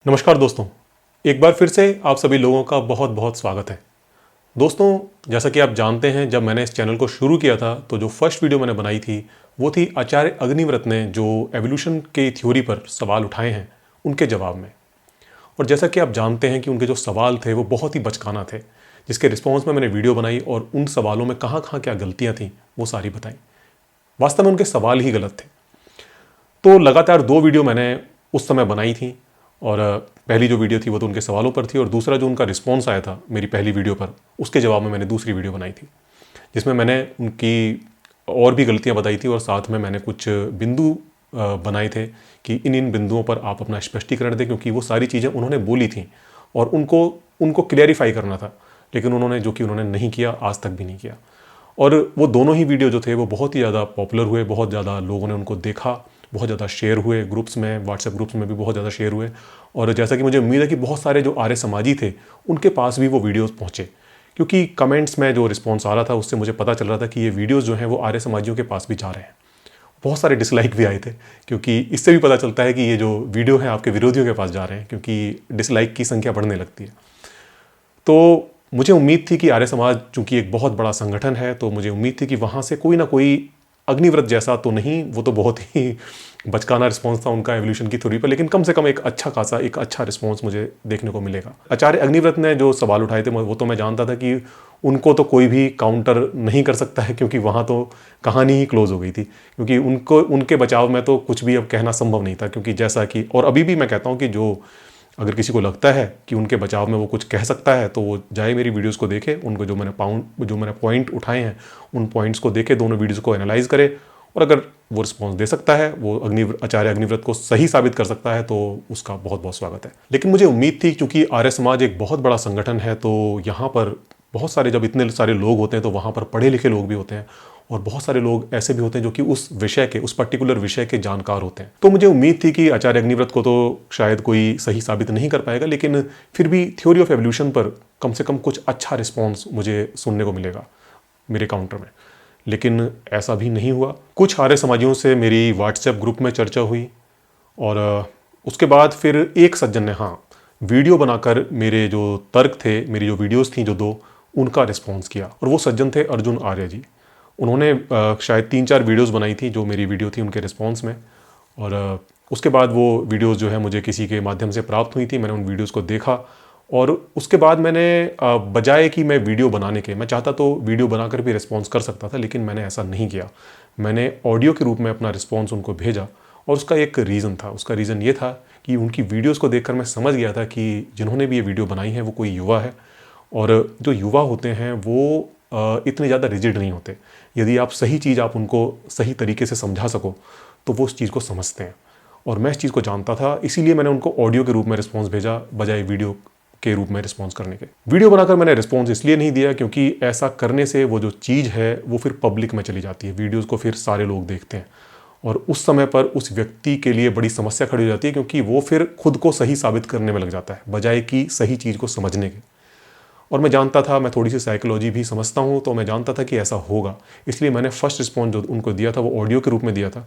नमस्कार दोस्तों, एक बार फिर से आप सभी लोगों का बहुत बहुत स्वागत है। दोस्तों, जैसा कि आप जानते हैं, जब मैंने इस चैनल को शुरू किया था तो जो फर्स्ट वीडियो मैंने बनाई थी वो थी आचार्य अग्निव्रत ने जो एवोल्यूशन की थ्योरी पर सवाल उठाए हैं उनके जवाब में। और जैसा कि आप जानते हैं कि उनके जो सवाल थे वो बहुत ही बचकाना थे, जिसके रिस्पॉन्स में मैंने वीडियो बनाई और उन सवालों में कहाँ कहाँ क्या गलतियाँ थीं वो सारी बताई। वास्तव में उनके सवाल ही गलत थे। तो लगातार 2 वीडियो मैंने उस समय बनाई थी और पहली जो वीडियो थी वो तो उनके सवालों पर थी और दूसरा जो उनका रिस्पॉन्स आया था मेरी पहली वीडियो पर, उसके जवाब में मैंने दूसरी वीडियो बनाई थी, जिसमें मैंने उनकी और भी गलतियां बताई थी और साथ में मैंने कुछ बिंदु बनाए थे कि इन इन बिंदुओं पर आप अपना स्पष्टीकरण दें, क्योंकि वो सारी चीज़ें उन्होंने बोली थी और उनको क्लियरिफाई करना था, लेकिन उन्होंने नहीं किया, आज तक भी नहीं किया। और वो दोनों ही वीडियो जो थे वो बहुत ही ज़्यादा पॉपुलर हुए, बहुत ज़्यादा लोगों ने उनको देखा, बहुत ज़्यादा शेयर हुए ग्रुप्स में, व्हाट्सएप ग्रुप्स में भी बहुत ज़्यादा शेयर हुए। और जैसा कि मुझे उम्मीद है कि बहुत सारे जो आर्य समाजी थे उनके पास भी वो वीडियोस पहुँचे, क्योंकि कमेंट्स में जो रिस्पॉन्स आ रहा था उससे मुझे पता चल रहा था कि ये वीडियोज़ जो हैं वो आर्य समाजियों के पास भी जा रहे हैं। बहुत सारे डिसलाइक भी आए थे, क्योंकि इससे भी पता चलता है कि ये जो वीडियो है आपके विरोधियों के पास जा रहे हैं, क्योंकि डिसलाइक की संख्या बढ़ने लगती है। तो मुझे उम्मीद थी कि आर्य समाज चूंकि एक बहुत बड़ा संगठन है, तो मुझे उम्मीद थी कि वहाँ से कोई ना कोई अग्निव्रत जैसा तो नहीं, वो तो बहुत ही बचकाना रिस्पॉन्स था उनका एवोल्यूशन की थ्योरी पर, लेकिन कम से कम एक अच्छा रिस्पॉन्स मुझे देखने को मिलेगा। आचार्य अग्निव्रत ने जो सवाल उठाए थे वो तो मैं जानता था कि उनको तो कोई भी काउंटर नहीं कर सकता है, क्योंकि वहाँ तो कहानी ही क्लोज हो गई थी, क्योंकि उनके बचाव में तो कुछ भी अब कहना संभव नहीं था। क्योंकि जैसा कि, और अभी भी मैं कहता हूँ कि अगर किसी को लगता है कि उनके बचाव में वो कुछ कह सकता है तो वो जाए मेरी वीडियोस को देखे, उनको जो मैंने पॉइंट उठाए हैं उन पॉइंट्स को देखे, दोनों वीडियोस को एनालाइज करे, और अगर वो रिस्पॉन्स दे सकता है, वो आचार्य अग्निव्रत को सही साबित कर सकता है, तो उसका बहुत बहुत स्वागत है। लेकिन मुझे उम्मीद थी, क्योंकि आर्य समाज एक बहुत बड़ा संगठन है, तो यहाँ पर बहुत सारे, जब इतने सारे लोग होते हैं तो वहाँ पर पढ़े लिखे लोग भी होते हैं और बहुत सारे लोग ऐसे भी होते हैं जो कि उस पर्टिकुलर विषय के जानकार होते हैं। तो मुझे उम्मीद थी कि आचार्य अग्निव्रत को तो शायद कोई सही साबित नहीं कर पाएगा, लेकिन फिर भी थ्योरी ऑफ एवोल्यूशन पर कम से कम कुछ अच्छा रिस्पॉन्स मुझे सुनने को मिलेगा मेरे काउंटर में। लेकिन ऐसा भी नहीं हुआ। कुछ आर्य समाजियों से मेरी व्हाट्सएप ग्रुप में चर्चा हुई और उसके बाद फिर एक सज्जन ने वीडियो बनाकर मेरे जो तर्क थे, मेरी जो वीडियोस थी जो 2, उनका रिस्पॉन्स किया, और वो सज्जन थे अर्जुन आर्य जी। उन्होंने शायद 3-4 वीडियोस बनाई थी जो मेरी वीडियो थी उनके रिस्पॉन्स में, और उसके बाद वो वीडियोस जो है मुझे किसी के माध्यम से प्राप्त हुई थी। मैंने उन वीडियोस को देखा और उसके बाद मैंने बजाय कि मैं वीडियो बनाने के, मैं चाहता तो वीडियो बनाकर भी रिस्पॉन्स कर सकता था, लेकिन मैंने ऐसा नहीं किया। मैंने ऑडियो के रूप में अपना रिस्पॉन्स उनको भेजा, और उसका एक रीज़न था। उसका रीज़न ये था कि उनकी वीडियोस को देखकर मैं समझ गया था कि जिन्होंने भी ये वीडियो बनाई है वो कोई युवा है, और जो युवा होते हैं वो इतने ज़्यादा रिजिड नहीं होते। यदि आप सही चीज़ आप उनको सही तरीके से समझा सको तो वो उस चीज़ को समझते हैं, और मैं इस चीज़ को जानता था, इसीलिए मैंने उनको ऑडियो के रूप में रिस्पॉन्स भेजा बजाय वीडियो के रूप में रिस्पॉन्स करने के। वीडियो बनाकर मैंने रिस्पॉन्स इसलिए नहीं दिया क्योंकि ऐसा करने से वो जो चीज़ है वो फिर पब्लिक में चली जाती है, वीडियोज़ को फिर सारे लोग देखते हैं, और उस समय पर उस व्यक्ति के लिए बड़ी समस्या खड़ी हो जाती है, क्योंकि वो फिर खुद को सही साबित करने में लग जाता है बजाय कि सही चीज़ को समझने के। और मैं जानता था, मैं थोड़ी सी साइकोलॉजी भी समझता हूँ, तो मैं जानता था कि ऐसा होगा, इसलिए मैंने फर्स्ट रिस्पॉन्स जो उनको दिया था वो ऑडियो के रूप में दिया था।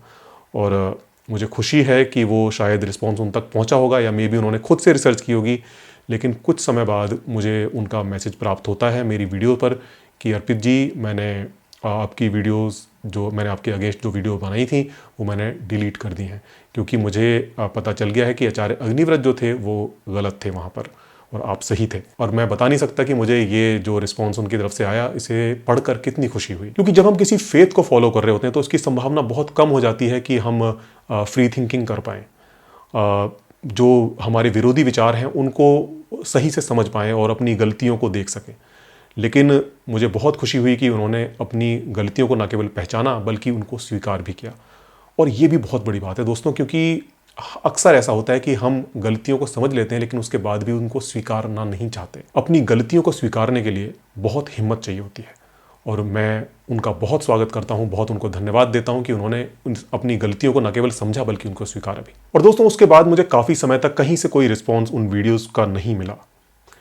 और मुझे खुशी है कि वो शायद रिस्पॉन्स उन तक पहुँचा होगा, या मे बी उन्होंने खुद से रिसर्च की होगी। लेकिन कुछ समय बाद मुझे उनका मैसेज प्राप्त होता है मेरी वीडियो पर कि अर्पित जी, मैंने आपकी वीडियोस, जो मैंने आपके अगेंस्ट जो वीडियो बनाई थी वो मैंने डिलीट कर दी हैं, क्योंकि मुझे पता चल गया है कि आचार्य अग्निव्रत जो थे वो गलत थे वहाँ पर, और आप सही थे। और मैं बता नहीं सकता कि मुझे ये जो रिस्पॉन्स उनकी तरफ से आया, इसे पढ़कर कितनी खुशी हुई, क्योंकि जब हम किसी फेथ को फॉलो कर रहे होते हैं तो उसकी संभावना बहुत कम हो जाती है कि हम फ्री थिंकिंग कर पाएँ, जो हमारे विरोधी विचार हैं उनको सही से समझ पाएँ और अपनी गलतियों को देख सकें। लेकिन मुझे बहुत खुशी हुई कि उन्होंने अपनी गलतियों को न केवल पहचाना बल्कि उनको स्वीकार भी किया, और ये भी बहुत बड़ी बात है दोस्तों, क्योंकि अक्सर ऐसा होता है कि हम गलतियों को समझ लेते हैं लेकिन उसके बाद भी उनको स्वीकारना नहीं चाहते। अपनी गलतियों को स्वीकारने के लिए बहुत हिम्मत चाहिए होती है, और मैं उनका बहुत स्वागत करता हूं, बहुत उनको धन्यवाद देता हूं कि उन्होंने अपनी गलतियों को न केवल समझा बल्कि उनको स्वीकारा भी। और दोस्तों, उसके बाद मुझे काफ़ी समय तक कहीं से कोई रिस्पॉन्स उन वीडियोज़ का नहीं मिला।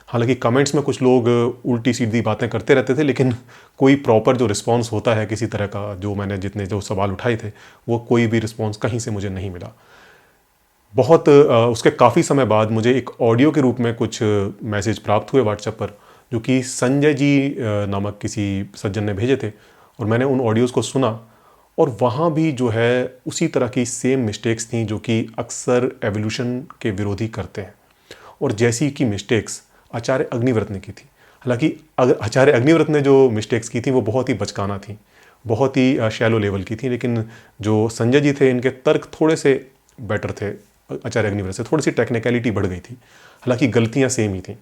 हालांकि कमेंट्स में कुछ लोग उल्टी सीधी बातें करते रहते थे, लेकिन कोई प्रॉपर जो रिस्पॉन्स होता है किसी तरह का, जो मैंने जितने जो सवाल उठाए थे वो कोई भी रिस्पॉन्स कहीं से मुझे नहीं मिला। उसके काफ़ी समय बाद मुझे एक ऑडियो के रूप में कुछ मैसेज प्राप्त हुए व्हाट्सएप पर, जो कि संजय जी नामक किसी सज्जन ने भेजे थे। और मैंने उन ऑडियोज़ को सुना और वहाँ भी जो है उसी तरह की सेम मिस्टेक्स थी जो कि अक्सर एवोल्यूशन के विरोधी करते हैं, और जैसी की मिस्टेक्स आचार्य अग्निव्रत ने की थी। हालांकि आचार्य अग्निव्रत ने जो मिस्टेक्स की थी वो बहुत ही बचकाना थी, बहुत ही शैलो लेवल की थी, लेकिन जो संजय जी थे इनके तर्क थोड़े से बेटर थे। आचार्य अग्निव्रत से थोड़ी सी टेक्निकलिटी बढ़ गई थी, हालांकि गलतियां सेम ही थी।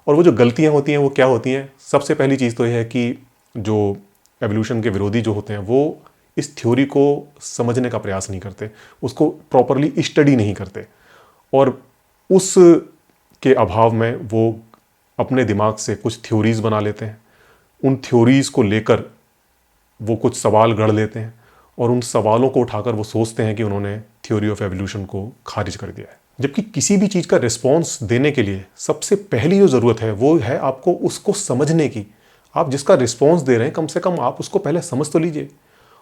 और वो जो गलतियां होती हैं वो क्या होती हैं? सबसे पहली चीज़ तो यह है कि जो एवोल्यूशन के विरोधी जो होते हैं वो इस थ्योरी को समझने का प्रयास नहीं करते, उसको प्रॉपरली स्टडी नहीं करते, और उस के अभाव में वो अपने दिमाग से कुछ थ्योरीज बना लेते हैं। उन थ्योरीज को लेकर वो कुछ सवाल गढ़ लेते हैं, और उन सवालों को उठाकर वो सोचते हैं कि उन्होंने थ्योरी ऑफ एवोल्यूशन को खारिज कर दिया है। जबकि किसी भी चीज़ का रिस्पॉन्स देने के लिए सबसे पहली जो ज़रूरत है वो है आपको उसको समझने की। आप जिसका रिस्पॉन्स दे रहे हैं कम से कम आप उसको पहले समझ तो लीजिए।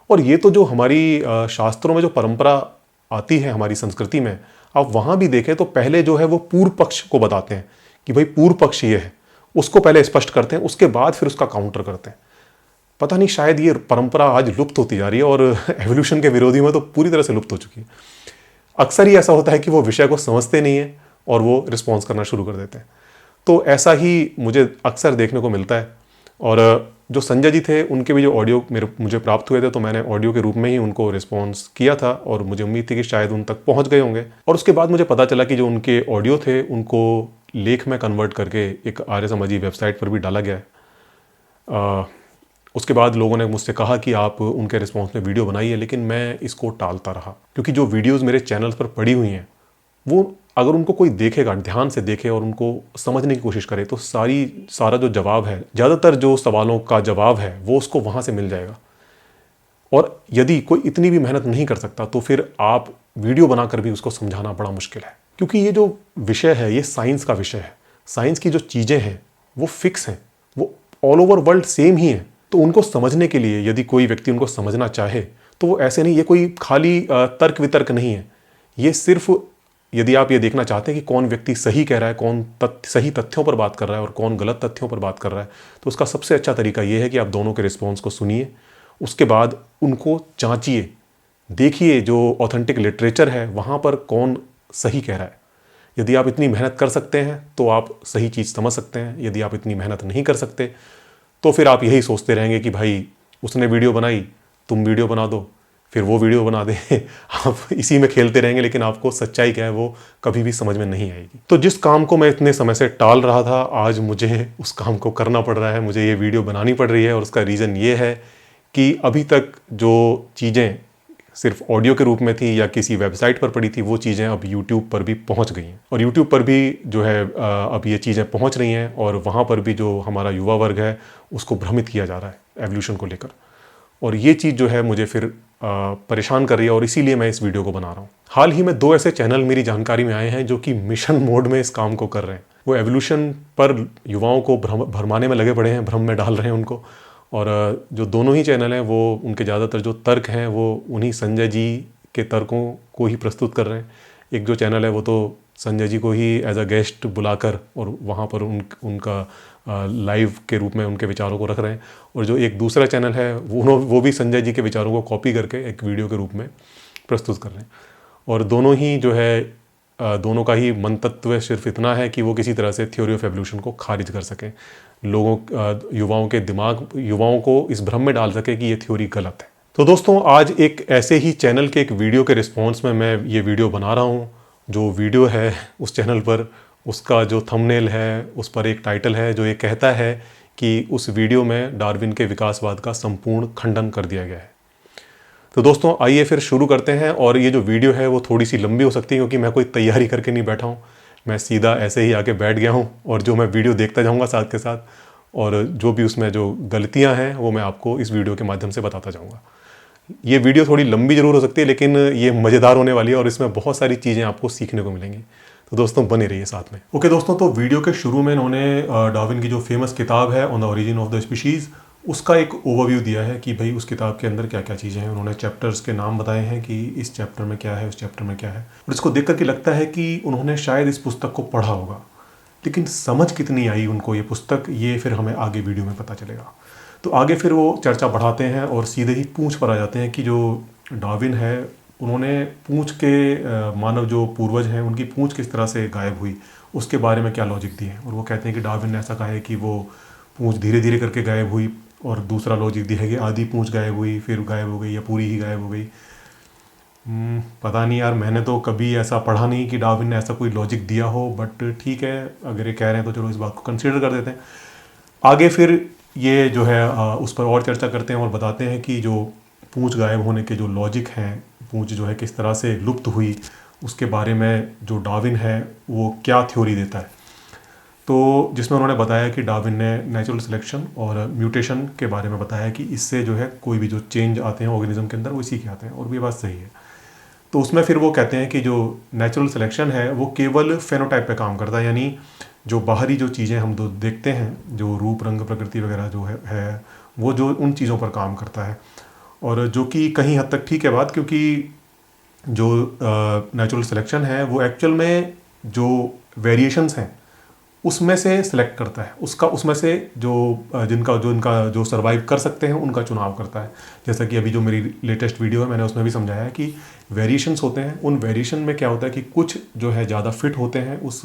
और ये तो जो हमारी शास्त्रों में जो परंपरा आती है हमारी संस्कृति में, आप वहाँ भी देखें तो पहले जो है वो पूर्व पक्ष को बताते हैं कि भाई पूर्व पक्ष ये है, उसको पहले स्पष्ट करते हैं, उसके बाद फिर उसका काउंटर करते हैं। पता नहीं, शायद ये परंपरा आज लुप्त होती जा रही है, और एवोल्यूशन के विरोधी में तो पूरी तरह से लुप्त हो चुकी है। अक्सर ही ऐसा होता है कि वो विषय को समझते नहीं है और वो रिस्पॉन्स करना शुरू कर देते हैं। तो ऐसा ही मुझे अक्सर देखने को मिलता है। और जो संजय जी थे उनके भी जो ऑडियो मुझे प्राप्त हुए थे, तो मैंने ऑडियो के रूप में ही उनको रिस्पॉन्स किया था, और मुझे उम्मीद थी कि शायद उन तक पहुंच गए होंगे। और उसके बाद मुझे पता चला कि जो उनके ऑडियो थे उनको लेख में कन्वर्ट करके एक आर्य समाजी वेबसाइट पर भी डाला गया है। उसके बाद लोगों ने मुझसे कहा कि आप उनके रिस्पॉन्स में वीडियो बनाइए, लेकिन मैं इसको टालता रहा, क्योंकि जो वीडियोस मेरे चैनल पर पड़ी हुई हैं वो अगर उनको कोई देखेगा, ध्यान से देखे और उनको समझने की कोशिश करे, तो सारा जो जवाब है, ज़्यादातर जो सवालों का जवाब है वो उसको वहाँ से मिल जाएगा। और यदि कोई इतनी भी मेहनत नहीं कर सकता तो फिर आप वीडियो बनाकर भी उसको समझाना बड़ा मुश्किल है, क्योंकि ये जो विषय है ये साइंस का विषय है। साइंस की जो चीज़ें हैं वो फिक्स हैं, वो ऑल ओवर वर्ल्ड सेम ही हैं। तो उनको समझने के लिए यदि कोई व्यक्ति उनको समझना चाहे तो वो ऐसे नहीं, ये कोई खाली तर्क वितर्क नहीं है। ये सिर्फ यदि आप ये देखना चाहते हैं कि कौन व्यक्ति सही कह रहा है, कौन सही तथ्यों पर बात कर रहा है और कौन गलत तथ्यों पर बात कर रहा है, तो उसका सबसे अच्छा तरीका ये है कि आप दोनों के रिस्पॉन्स को सुनिए, उसके बाद उनको जांचिए, देखिए जो ऑथेंटिक लिटरेचर है वहाँ पर कौन सही कह रहा है। यदि आप इतनी मेहनत कर सकते हैं तो आप सही चीज़ समझ सकते हैं। यदि आप इतनी मेहनत नहीं कर सकते तो फिर आप यही सोचते रहेंगे कि भाई उसने वीडियो बनाई, तुम वीडियो बना दो, फिर वो वीडियो बना दे। आप इसी में खेलते रहेंगे, लेकिन आपको सच्चाई क्या है वो कभी भी समझ में नहीं आएगी। तो जिस काम को मैं इतने समय से टाल रहा था, आज मुझे उस काम को करना पड़ रहा है, मुझे ये वीडियो बनानी पड़ रही है। और उसका रीज़न ये है कि अभी तक जो चीज़ें सिर्फ ऑडियो के रूप में थी या किसी वेबसाइट पर पड़ी थी, वो चीज़ें अब यूट्यूब पर भी पहुंच गई हैं। और यूट्यूब पर भी जो है अब ये चीज़ें पहुंच रही हैं, और वहाँ पर भी जो हमारा युवा वर्ग है उसको भ्रमित किया जा रहा है एवोल्यूशन को लेकर। और ये चीज़ जो है मुझे फिर परेशान कर रही है, और इसीलिए मैं इस वीडियो को बना रहा हूँ। हाल ही में 2 ऐसे चैनल मेरी जानकारी में आए हैं जो कि मिशन मोड में इस काम को कर रहे हैं। वो एवोल्यूशन पर युवाओं को भरमाने में लगे पड़े हैं, भ्रम में डाल रहे हैं उनको। और जो दोनों ही चैनल हैं वो उनके ज़्यादातर जो तर्क हैं वो उन्हीं संजय जी के तर्कों को ही प्रस्तुत कर रहे हैं। एक जो चैनल है वो तो संजय जी को ही एज अ गेस्ट बुलाकर और वहाँ पर उनका लाइव के रूप में उनके विचारों को रख रहे हैं। और जो एक दूसरा चैनल है वो भी संजय जी के विचारों को कॉपी करके एक वीडियो के रूप में प्रस्तुत कर रहे हैं। और दोनों ही जो है दोनों का ही मंतव्य सिर्फ इतना है कि वो किसी तरह से थ्योरी ऑफ एवोल्यूशन को खारिज कर सकें, युवाओं को इस भ्रम में डाल सके कि ये थ्योरी गलत है। तो दोस्तों, आज एक ऐसे ही चैनल के एक वीडियो के रिस्पॉन्स में मैं ये वीडियो बना रहा हूँ। जो वीडियो है उस चैनल पर, उसका जो थंबनेल है उस पर एक टाइटल है जो ये कहता है कि उस वीडियो में डार्विन के विकासवाद का संपूर्ण खंडन कर दिया गया है। तो दोस्तों, आइए फिर शुरू करते हैं। और ये जो वीडियो है वो थोड़ी सी लंबी हो सकती है, क्योंकि मैं कोई तैयारी करके नहीं बैठा हूँ, मैं सीधा ऐसे ही आके बैठ गया हूँ और जो मैं वीडियो देखता जाऊँगा साथ के साथ, और जो भी उसमें जो गलतियाँ हैं वो मैं आपको इस वीडियो के माध्यम से बताता जाऊँगा। ये वीडियो थोड़ी लंबी ज़रूर हो सकती है, लेकिन ये मज़ेदार होने वाली है और इसमें बहुत सारी चीज़ें आपको सीखने को मिलेंगी। तो दोस्तों, बने रहिए साथ में। ओके दोस्तों, तो वीडियो के शुरू में इन्होंने डार्विन की जो फेमस किताब है on the origin of the species, उसका एक ओवरव्यू दिया है कि भाई उस किताब के अंदर क्या क्या चीज़ें हैं। उन्होंने चैप्टर्स के नाम बताए हैं कि इस चैप्टर में क्या है, उस चैप्टर में क्या है, और इसको देख करके लगता है कि उन्होंने शायद इस पुस्तक को पढ़ा होगा, लेकिन समझ कितनी आई उनको ये पुस्तक, ये फिर हमें आगे वीडियो में पता चलेगा। तो आगे फिर वो चर्चा बढ़ाते हैं और सीधे ही पूंछ पर आ जाते हैं कि जो डार्विन है, उन्होंने पूंछ के मानव जो पूर्वज हैं उनकी पूंछ किस तरह से गायब हुई, उसके बारे में क्या लॉजिक दिए हैं। और वो कहते हैं कि डार्विन ने ऐसा कहा है कि वो पूंछ धीरे धीरे करके गायब हुई, और दूसरा लॉजिक दिया है कि आधी पूंछ गायब हुई, फिर गायब हो गई, या पूरी ही गायब हो गई। पता नहीं यार, मैंने तो कभी ऐसा पढ़ा नहीं कि डार्विन ने ऐसा कोई लॉजिक दिया हो, बट ठीक है, अगर ये कह रहे हैं तो चलो इस बात को कंसिडर कर देते हैं। आगे फिर ये जो है उस पर और चर्चा करते हैं और बताते हैं कि जो पूंछ गायब होने के जो लॉजिक हैं, पूंछ जो है किस तरह से लुप्त हुई, उसके बारे में जो डार्विन है वो क्या थ्योरी देता है। तो जिसमें उन्होंने बताया कि डार्विन ने नेचुरल सिलेक्शन और म्यूटेशन के बारे में बताया कि इससे जो है कोई भी जो चेंज आते हैं ऑर्गेनिज्म के अंदर वो इसी के आते हैं, और ये बात सही है। तो उसमें फिर वो कहते हैं कि जो नेचुरल सिलेक्शन है वो केवल फेनोटाइप पे काम करता है, यानी जो बाहरी जो चीज़ें हम देखते हैं, जो रूप रंग प्रकृति वगैरह जो है वो जो उन चीज़ों पर काम करता है। और जो कि कहीं हद तक ठीक है बात, क्योंकि जो नेचुरल सिलेक्शन है वो एक्चुअल में जो वेरिएशंस हैं उसमें से सिलेक्ट करता है, उसका उसमें से जो इनका जो सर्वाइव कर सकते हैं उनका चुनाव करता है। जैसा कि अभी जो मेरी लेटेस्ट वीडियो है मैंने उसमें भी समझाया है कि वेरिएशंस होते हैं, उन वेरिएशन में क्या होता है कि कुछ जो है ज़्यादा फिट होते हैं उस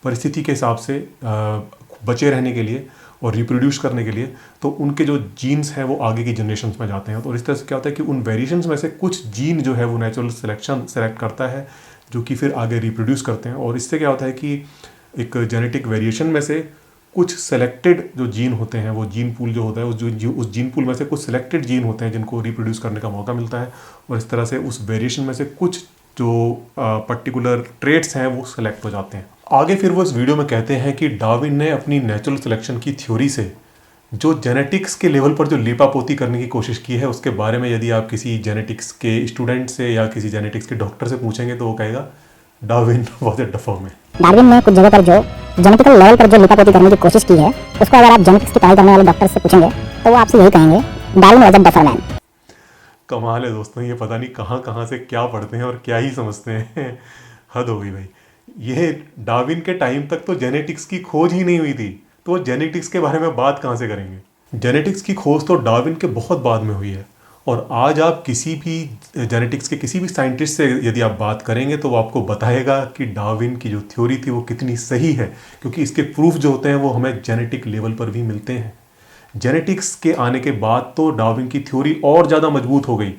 परिस्थिति के हिसाब से बचे रहने के लिए और रिप्रोड्यूस करने के लिए, तो उनके जो जीन्स हैं वो आगे की जनरेशंस में जाते हैं। तो इस तरह से क्या होता है कि उन वेरिएशंस में से कुछ जीन जो है वो नेचुरल सिलेक्शन सेलेक्ट करता है, जो कि फिर आगे रिप्रोड्यूस करते हैं। और इससे क्या होता है कि एक जेनेटिक वेरिएशन में से कुछ सेलेक्टेड जो जीन होते हैं, वो जीन पूल जो होता है उस जीन पूल में से कुछ सेलेक्टेड जीन होते हैं जिनको रिप्रोड्यूस करने का मौका मिलता है, और इस तरह से उस वेरिएशन में से कुछ जो पर्टिकुलर ट्रेट्स हैं वो सेलेक्ट हो जाते हैं। आगे फिर वो इस वीडियो में कहते हैं कि डार्विन ने अपनी नेचुरल सिलेक्शन की थ्योरी से जो जेनेटिक्स के लेवल पर जो लीपापोती करने की कोशिश की है, उसके बारे में यदि आप किसी जेनेटिक्स के स्टूडेंट से या किसी जेनेटिक्स के डॉक्टर से पूछेंगे तो वो कहेगा Darwin was a duffer. Darwin ने कुछ जगह पर जो जेनेटिकल लेवल पर जो लिपापोती करने की कोशिश की है, उसको अगर आप जेनेटिक्स की पढ़ाई करने वाले डॉक्टर से पूछेंगे तो वो आपसे यही कहेंगे, Darwin was a duffer man. कमाल है दोस्तों, ये पता नहीं कहाँ कहाँ से क्या पढ़ते हैं और क्या ही समझते हैं। हद हो गई भाई। ये डार्विन के टाइम तक तो जेनेटिक्स की खोज ही नहीं हुई थी, तो वो जेनेटिक्स के बारे में बात कहाँ से करेंगे। जेनेटिक्स की खोज तो डार्विन के बहुत बाद में हुई है, और आज आप किसी भी जेनेटिक्स के किसी भी साइंटिस्ट से यदि आप बात करेंगे तो वो आपको बताएगा कि डार्विन की जो थ्योरी थी वो कितनी सही है, क्योंकि इसके प्रूफ जो होते हैं वो हमें जेनेटिक लेवल पर भी मिलते हैं। जेनेटिक्स के आने के बाद तो डार्विन की थ्योरी और ज़्यादा मजबूत हो गई,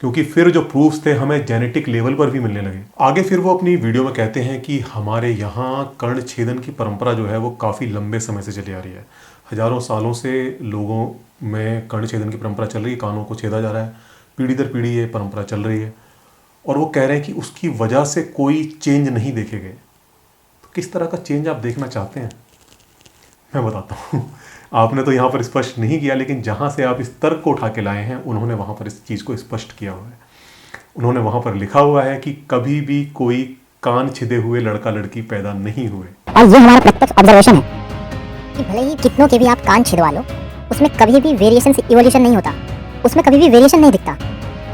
क्योंकि फिर जो प्रूफ्स थे हमें जेनेटिक लेवल पर भी मिलने लगे। आगे फिर वो अपनी वीडियो में कहते हैं कि हमारे यहाँ कर्ण छेदन की परंपरा जो है वो काफ़ी लंबे समय से चली आ रही है। हजारों सालों से लोगों में कर्ण छेदन की परंपरा चल रही है, कानों को छेदा जा रहा है, पीढ़ी दर पीढ़ी ये परंपरा चल रही है। और वो कह रहे हैं कि उसकी वजह से कोई चेंज नहीं देखे गए। तो किस तरह का चेंज आप देखना चाहते हैं, मैं बताता हूँ। आपने तो यहाँ पर स्पष्ट नहीं किया, लेकिन जहाँ से आप इस तर्क को उठा के लाए हैं उन्होंने वहाँ पर इस चीज़ को स्पष्ट किया हुआ है। उन्होंने वहाँ पर लिखा हुआ है कि कभी भी कोई कान छिदे हुए लड़का लड़की पैदा नहीं हुए। और ये हमारा प्रत्यक्ष ऑब्जर्वेशन है कि भले ही कितनों के भी आप कान छिदवा लो, उसमें कभी भी वेरिएशन से इवोल्यूशन नहीं होता, उसमें कभी भी वेरिएशन नहीं दिखता।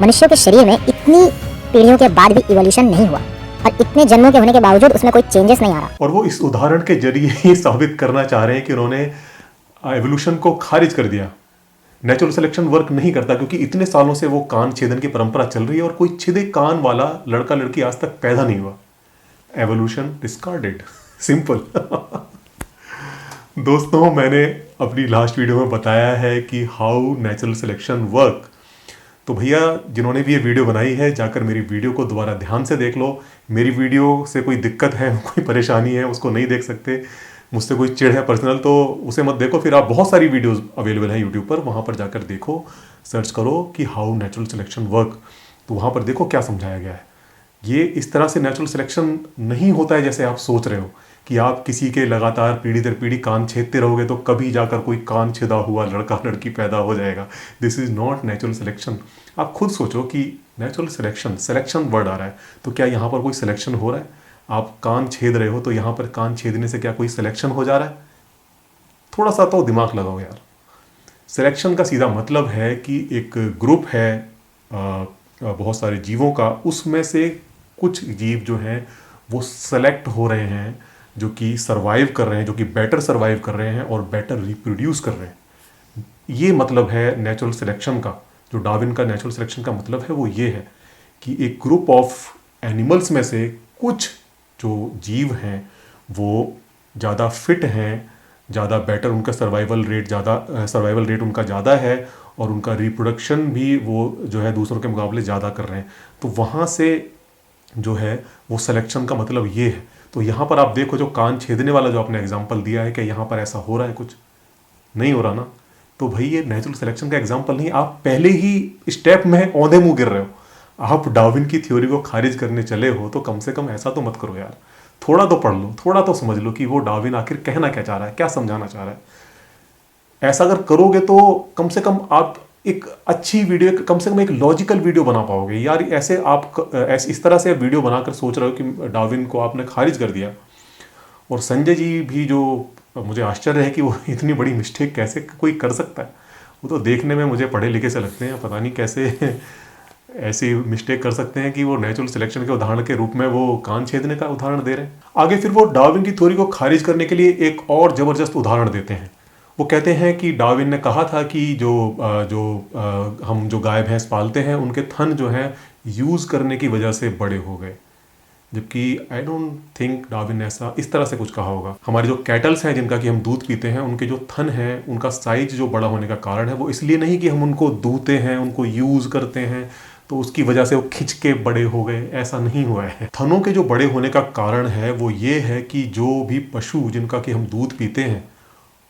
मनुष्यों के शरीर में इतनी पीढ़ियों के बाद भी इवोल्यूशन नहीं हुआ, और इतने जन्मों के होने के बावजूद उसमें कोई चेंजेस नहीं आ रहा। और वो इस उदाहरण के जरिए ये साबित करना चाह रहे हैं कि उन्होंने एवोल्यूशन को खारिज कर दिया, नेचुरल सिलेक्शन वर्क नहीं करता, क्योंकि इतने सालों से वो कान छेदन की परंपरा चल रही है और कोई छिदे कान वाला लड़का लड़की आज तक पैदा नहीं हुआ। Evolution discarded, simple. दोस्तों, मैंने अपनी लास्ट वीडियो में बताया है कि हाउ नेचुरल सिलेक्शन वर्क। तो भैया जिन्होंने भी ये वीडियो बनाई है, जाकर मेरी वीडियो को दोबारा ध्यान से देख लो। मेरी वीडियो से कोई दिक्कत है, कोई परेशानी है, उसको नहीं देख सकते, मुझसे कोई चिढ़ है पर्सनल, तो उसे मत देखो। फिर आप बहुत सारी वीडियोस अवेलेबल हैं यूट्यूब पर, वहाँ पर जाकर देखो, सर्च करो कि हाउ नेचुरल सिलेक्शन वर्क, तो वहाँ पर देखो क्या समझाया गया है। ये इस तरह से नेचुरल सिलेक्शन नहीं होता है जैसे आप सोच रहे हो कि आप किसी के लगातार पीढ़ी दर पीढ़ी कान छेदते रहोगे तो कभी जाकर कोई कान छेदा हुआ लड़का लड़की पैदा हो जाएगा। This is not natural selection. आप खुद सोचो कि नेचुरल सिलेक्शन, सिलेक्शन वर्ड आ रहा है, तो क्या यहाँ पर कोई सिलेक्शन हो रहा है? आप कान छेद रहे हो तो यहाँ पर कान छेदने से क्या कोई सिलेक्शन हो जा रहा है? थोड़ा सा तो दिमाग लगाओ यार। सिलेक्शन का सीधा मतलब है कि एक ग्रुप है बहुत सारे जीवों का, उसमें से कुछ जीव जो हैं वो सेलेक्ट हो रहे हैं, जो कि सरवाइव कर रहे हैं, जो कि बेटर सरवाइव कर रहे हैं और बेटर रिप्रोड्यूस कर रहे हैं। ये मतलब है नेचुरल सिलेक्शन का। जो डार्विन का नेचुरल सिलेक्शन का मतलब है वो ये है कि एक ग्रुप ऑफ एनिमल्स में से कुछ जो जीव हैं वो ज़्यादा फिट हैं, ज़्यादा बेटर, उनका सर्वाइवल रेट उनका ज़्यादा है और उनका रिप्रोडक्शन भी वो जो है दूसरों के मुकाबले ज़्यादा कर रहे हैं। तो वहाँ से जो है वो सिलेक्शन का मतलब ये है। तो यहाँ पर आप देखो, जो कान छेदने वाला जो आपने एग्जाम्पल दिया है कि यहाँ पर ऐसा हो रहा है, कुछ नहीं हो रहा ना, तो भाई ये नेचुरल सिलेक्शन का एग्जाम्पल नहीं, आप पहले ही स्टेप में औंधे मुंह गिर रहे हो। आप डार्विन की थ्योरी को खारिज करने चले हो तो कम से कम ऐसा तो मत करो यार। थोड़ा तो पढ़ लो, थोड़ा तो समझ लो कि वो डार्विन आखिर कहना क्या चाह रहा है, क्या समझाना चाह रहा है। ऐसा अगर करोगे तो कम से कम आप एक अच्छी वीडियो, कम से कम एक लॉजिकल वीडियो बना पाओगे यार। इस तरह से वीडियो बनाकर सोच रहे हो कि डार्विन को आपने खारिज कर दिया। और संजय जी भी, जो मुझे आश्चर्य है कि वो इतनी बड़ी मिस्टेक कैसे कोई कर सकता है। वो तो देखने में मुझे पढ़े लिखे से लगते हैं, पता नहीं कैसे ऐसी मिस्टेक कर सकते हैं कि वो नेचुरल सिलेक्शन के उदाहरण के रूप में वो कान छेदने का उदाहरण दे रहे हैं। आगे फिर वो डार्विन की थ्योरी को खारिज करने के लिए एक और ज़बरदस्त उदाहरण देते हैं। वो कहते हैं कि डार्विन ने कहा था कि हम जो गाय भैंस पालते हैं उनके थन जो हैं यूज़ करने की वजह से बड़े हो गए, जबकि आई डोंट थिंक डार्विन ने ऐसा इस तरह से कुछ कहा होगा। हमारे जो कैटल्स हैं जिनका कि हम दूध पीते हैं, उनके जो थन हैं उनका साइज जो बड़ा होने का कारण है वो इसलिए नहीं कि हम उनको दूहते हैं, उनको यूज़ करते हैं तो उसकी वजह से वो खिंच के बड़े हो गए, ऐसा नहीं हुआ है। थनों के जो बड़े होने का कारण है वो ये है कि जो भी पशु जिनका कि हम दूध पीते हैं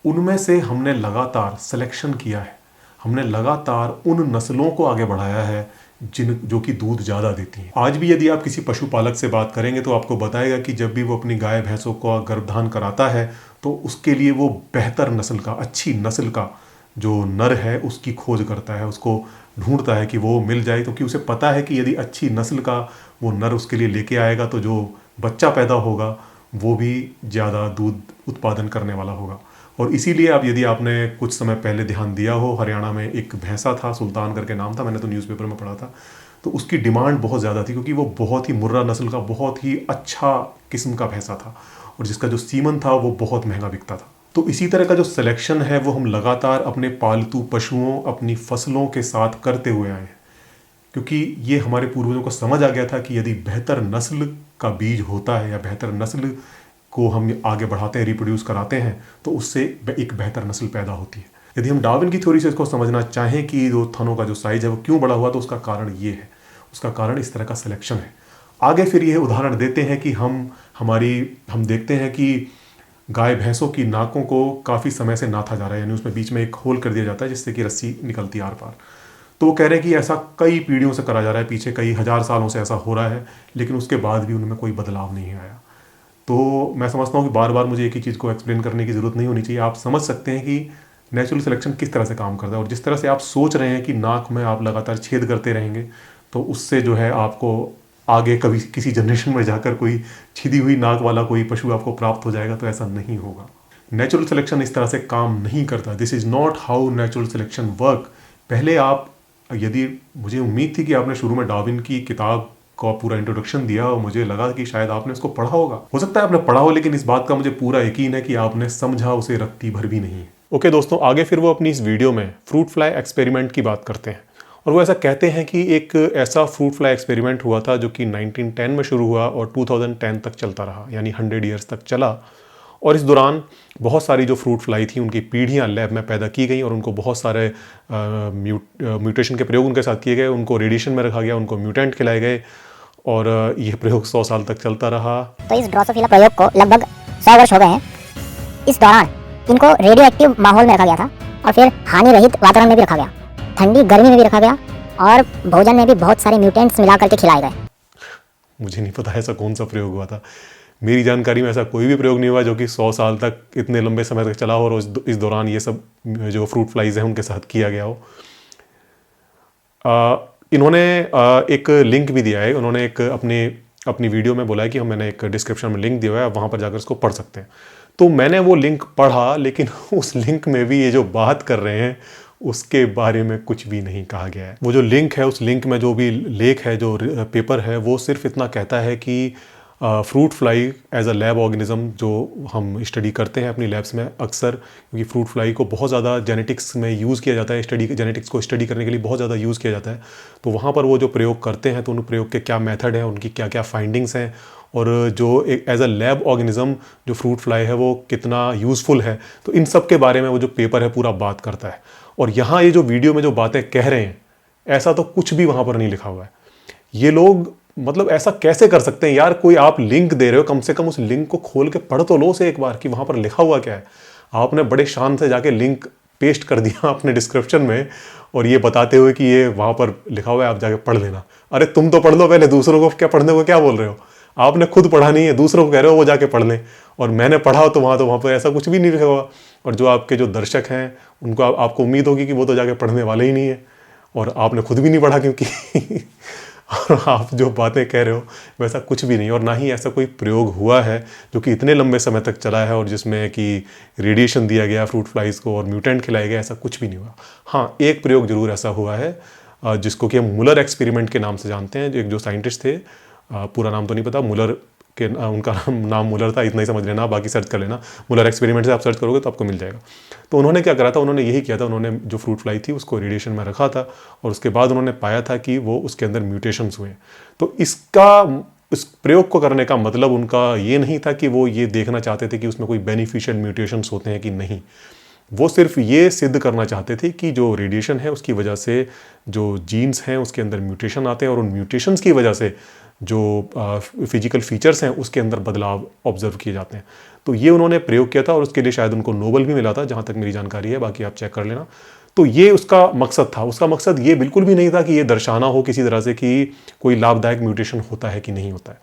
उनमें से हमने लगातार सिलेक्शन किया है, हमने लगातार उन नस्लों को आगे बढ़ाया है जो कि दूध ज़्यादा देती हैं। आज भी यदि आप किसी पशुपालक से बात करेंगे तो आपको बताएगा कि जब भी वो अपनी गाय भैंसों को गर्भधान कराता है तो उसके लिए वो बेहतर नस्ल का, अच्छी नस्ल का जो नर है उसकी खोज करता है, उसको ढूंढता है कि वो मिल जाए, क्योंकि उसे पता है कि यदि अच्छी नस्ल का वो नर उसके लिए लेके आएगा तो जो बच्चा पैदा होगा वो भी ज़्यादा दूध उत्पादन करने वाला होगा। और इसीलिए अब यदि आपने कुछ समय पहले ध्यान दिया हो, हरियाणा में एक भैंसा था, सुल्तान करके नाम था, मैंने तो न्यूज़पेपर में पढ़ा था, तो उसकी डिमांड बहुत ज़्यादा थी क्योंकि वो बहुत ही मुर्रा नस्ल का, बहुत ही अच्छा किस्म का भैंसा था और जिसका जो सीमन था वो बहुत महंगा बिकता था। तो इसी तरह का जो सिलेक्शन है वो हम लगातार अपने पालतू पशुओं, अपनी फसलों के साथ करते हुए आए हैं, क्योंकि ये हमारे पूर्वजों को समझ आ गया था कि यदि बेहतर नस्ल का बीज होता है या बेहतर नस्ल को हम आगे बढ़ाते हैं, रिप्रोड्यूस कराते हैं, तो उससे एक बेहतर नस्ल पैदा होती है। यदि हम डार्विन की थ्योरी से इसको समझना चाहें कि जो थनों का जो साइज है वो क्यों बड़ा हुआ, तो उसका कारण ये है, उसका कारण इस तरह का सिलेक्शन है। आगे फिर यह उदाहरण देते हैं कि हम देखते हैं कि गाय भैंसों की नाकों को काफ़ी समय से नाथा जा रहा है, यानी उसमें बीच में एक होल कर दिया जाता है जिससे कि रस्सी निकलती आर पार। तो वो कह रहे हैं कि ऐसा कई पीढ़ियों से करा जा रहा है, पीछे कई हजार सालों से ऐसा हो रहा है, लेकिन उसके बाद भी उनमें कोई बदलाव नहीं आया। तो मैं समझता हूँ कि बार बार मुझे एक ही चीज़ को एक्सप्लेन करने की ज़रूरत नहीं होनी चाहिए। आप समझ सकते हैं कि नेचुरल सिलेक्शन किस तरह से काम करता है, और जिस तरह से आप सोच रहे हैं कि नाक में आप लगातार छेद करते रहेंगे तो उससे जो है आपको आगे कभी किसी जनरेशन में जाकर कोई छिदी हुई नाक वाला कोई पशु आपको प्राप्त हो जाएगा, तो ऐसा नहीं होगा। नेचुरल सिलेक्शन इस तरह से काम नहीं करता। This is not how natural selection work. पहले यदि मुझे उम्मीद थी कि आपने शुरू में डार्विन की किताब का पूरा इंट्रोडक्शन दिया और मुझे लगा कि शायद आपने इसको पढ़ा होगा, हो सकता है आपने पढ़ा हो, लेकिन इस बात का मुझे पूरा यकीन है कि आपने समझा उसे रत्ती भर भी नहीं। ओके दोस्तों, आगे फिर वो अपनी इस वीडियो में फ्रूट फ्लाई एक्सपेरिमेंट की बात करते हैं, और वो ऐसा कहते हैं कि एक ऐसा फ्रूट फ्लाई एक्सपेरिमेंट हुआ था जो कि 1910 में शुरू हुआ और 2010 तक चलता रहा, यानी 100 ईयर्स तक चला। और इस दौरान बहुत सारी जो फ्रूट फ्लाई थी उनकी पीढ़ियाँ लैब में पैदा की गई और उनको बहुत सारे म्यूटेशन के प्रयोग उनके साथ किए गए, उनको रेडिएशन में रखा गया, उनको म्यूटेंट खिलाए गए, और यह प्रयोग 100 साल तक चलता रहा। तो इस ड्रोसोफिला प्रयोग को लगभग 100 वर्ष हो गए हैं। इस दौरान इनको रेडियो एक्टिव माहौल में रखा गया था और फिर हानि रहित वातावरण में भी रखा गया, ठंडी गर्मी में भी रखा गया, और भोजन में भी बहुत सारे म्यूटेंट्स मिला करके खिलाए गए। मुझे नहीं पता ऐसा कौन सा प्रयोग हुआ था, मेरी जानकारी में ऐसा कोई भी प्रयोग नहीं हुआ जो कि 100 साल तक इतने लंबे समय तक चला हो और इस दौरान ये सब जो फ्रूट फ्लाइज हैं उनके साथ किया गया हो। इन्होंने एक लिंक भी दिया है, उन्होंने एक अपनी वीडियो में बोला है कि मैंने एक डिस्क्रिप्शन में लिंक दिया है, आप वहाँ पर जाकर इसको पढ़ सकते हैं। तो मैंने वो लिंक पढ़ा, लेकिन उस लिंक में भी ये जो बात कर रहे हैं उसके बारे में कुछ भी नहीं कहा गया है। वो जो लिंक है, उस लिंक में जो भी लेख है, जो पेपर है, वो सिर्फ इतना कहता है कि fruit fly as a lab organism जो हम स्टडी करते हैं अपनी लैब्स में अक्सर, क्योंकि फ्रूट फ्लाई को बहुत ज़्यादा जेनेटिक्स में यूज़ किया जाता है, जेनेटिक्स को स्टडी करने के लिए बहुत ज़्यादा यूज़ किया जाता है। तो वहाँ पर वो जो प्रयोग करते हैं तो उन प्रयोग के क्या मेथड हैं, उनकी क्या क्या फाइंडिंग्स हैं, और जो एक एज अ लैब ऑर्गेनिज्म जो फ्रूट फ्लाई है वो कितना यूज़फुल है, तो इन सब के बारे में वो जो पेपर है पूरा बात करता है। और यहाँ ये जो वीडियो में जो बातें कह रहे हैं, ऐसा तो कुछ भी वहाँ पर नहीं लिखा हुआ है। ये लोग मतलब ऐसा कैसे कर सकते हैं यार? कोई आप लिंक दे रहे हो, कम से कम उस लिंक को खोल के पढ़ तो लो उसे एक बार कि वहाँ पर लिखा हुआ क्या है। आपने बड़े शान से जाके लिंक पेस्ट कर दिया अपने डिस्क्रिप्शन में, और ये बताते हुए कि ये वहाँ पर लिखा हुआ है, आप जाके पढ़ लेना। अरे तुम तो पढ़ लो पहले, दूसरों को क्या पढ़ने को क्या बोल रहे हो? आपने खुद पढ़ा नहीं है, दूसरों को कह रहे हो वो जाके पढ़ लें। और मैंने पढ़ा तो वहाँ पर ऐसा कुछ भी नहीं लिखा हुआ। और जो आपके जो दर्शक हैं उनको आपको उम्मीद होगी कि वो तो जाके पढ़ने वाले ही नहीं है, और आपने खुद भी नहीं पढ़ा क्योंकि और आप जो बातें कह रहे हो वैसा कुछ भी नहीं, और ना ही ऐसा कोई प्रयोग हुआ है जो कि इतने लंबे समय तक चला है और जिसमें कि रेडिएशन दिया गया फ्रूट फ्लाइज को और म्यूटेंट खिलाए गए, ऐसा कुछ भी नहीं हुआ। हाँ, एक प्रयोग जरूर ऐसा हुआ है जिसको कि हम मुलर एक्सपेरिमेंट के नाम से जानते हैं। एक जो साइंटिस्ट थे, पूरा नाम तो नहीं पता, मुलर के उनका नाम मुलर था, इतना ही समझ लेना, बाकी सर्च कर लेना। मुलर एक्सपेरिमेंट से आप सर्च करोगे तो आपको मिल जाएगा। तो उन्होंने क्या करा था, उन्होंने यही किया था, उन्होंने जो फ्रूट फ्लाई थी उसको रेडिएशन में रखा था, और उसके बाद उन्होंने पाया था कि वो उसके अंदर म्यूटेशंस हुए। तो इस प्रयोग को करने का मतलब उनका ये नहीं था कि वो ये देखना चाहते थे कि उसमें कोई बेनिफिशियल म्यूटेशंस होते हैं कि नहीं। वो सिर्फ ये सिद्ध करना चाहते थे कि जो रेडिएशन है उसकी वजह से जो जीन्स हैं उसके अंदर म्यूटेशन आते हैं, और उन म्यूटेशंस की वजह से जो फिजिकल फीचर्स हैं उसके अंदर बदलाव ऑब्जर्व किए जाते हैं। तो ये उन्होंने प्रयोग किया था, और उसके लिए शायद उनको नोबेल भी मिला था, जहाँ तक मेरी जानकारी है, बाकी आप चेक कर लेना। तो ये उसका मकसद था। उसका मकसद ये बिल्कुल भी नहीं था कि ये दर्शाना हो किसी तरह से कि कोई लाभदायक म्यूटेशन होता है कि नहीं होता है।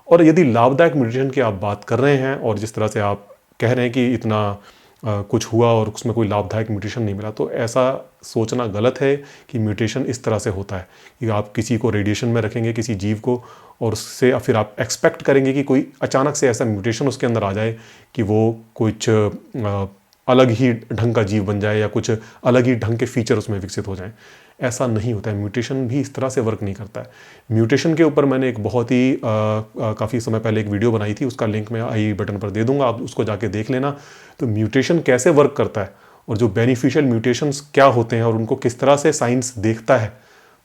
और यदि लाभदायक म्यूटेशन की आप बात कर रहे हैं और जिस तरह से आप कह रहे हैं कि इतना कुछ हुआ और उसमें कोई लाभदायक म्यूटेशन नहीं मिला, तो ऐसा सोचना गलत है कि म्यूटेशन इस तरह से होता है कि आप किसी को रेडिएशन में रखेंगे, किसी जीव को, और उससे फिर आप एक्सपेक्ट करेंगे कि कोई अचानक से ऐसा म्यूटेशन उसके अंदर आ जाए कि वो कुछ अलग ही ढंग का जीव बन जाए या कुछ अलग ही ढंग के फीचर उसमें विकसित हो जाएं। ऐसा नहीं होता है। म्यूटेशन भी इस तरह से वर्क नहीं करता है। म्यूटेशन के ऊपर मैंने एक बहुत ही काफ़ी समय पहले एक वीडियो बनाई थी, उसका लिंक मैं आई बटन पर दे दूंगा, आप उसको जाके देख लेना। तो म्यूटेशन कैसे वर्क करता है और जो बेनिफिशियल म्यूटेशंस क्या होते हैं और उनको किस तरह से साइंस देखता है,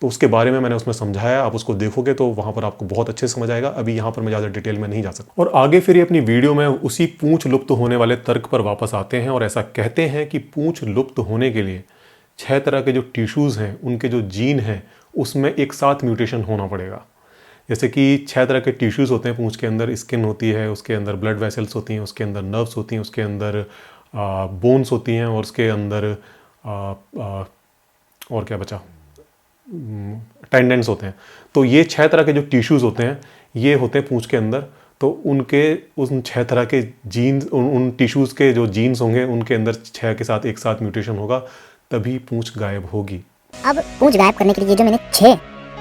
तो उसके बारे में मैंने उसमें समझाया। आप उसको देखोगे तो वहाँ पर आपको बहुत अच्छे से समझ आएगा। अभी यहाँ पर मैं ज़्यादा डिटेल में नहीं जा सकता। और आगे फिर ये अपनी वीडियो में उसी पूंछ लुप्त होने वाले तर्क पर वापस आते हैं और ऐसा कहते हैं कि पूंछ लुप्त होने के लिए 6 तरह के जो टिश्यूज़ हैं, उनके जो जीन हैं, उसमें एक साथ म्यूटेशन होना पड़ेगा। जैसे कि 6 तरह के टिश्यूज़ होते हैं पूंछ के अंदर। स्किन होती है, उसके अंदर ब्लड वेसल्स होती हैं, उसके अंदर नर्व्स होती हैं, उसके अंदर बोन्स होती हैं, और उसके अंदर और क्या बचा, टेंडेंस होते हैं। तो ये 6 तरह के जो टिश्यूज़ होते हैं, ये होते हैं पूंछ के अंदर। तो उन 6 तरह के जीन्स, उन टिश्यूज़ के जो जीन्स होंगे, उनके अंदर 6 के साथ एक साथ म्यूटेशन होगा, तभी पूंछ गायब होगी। अब पूंछ गायब करने के लिए जो मैंने 6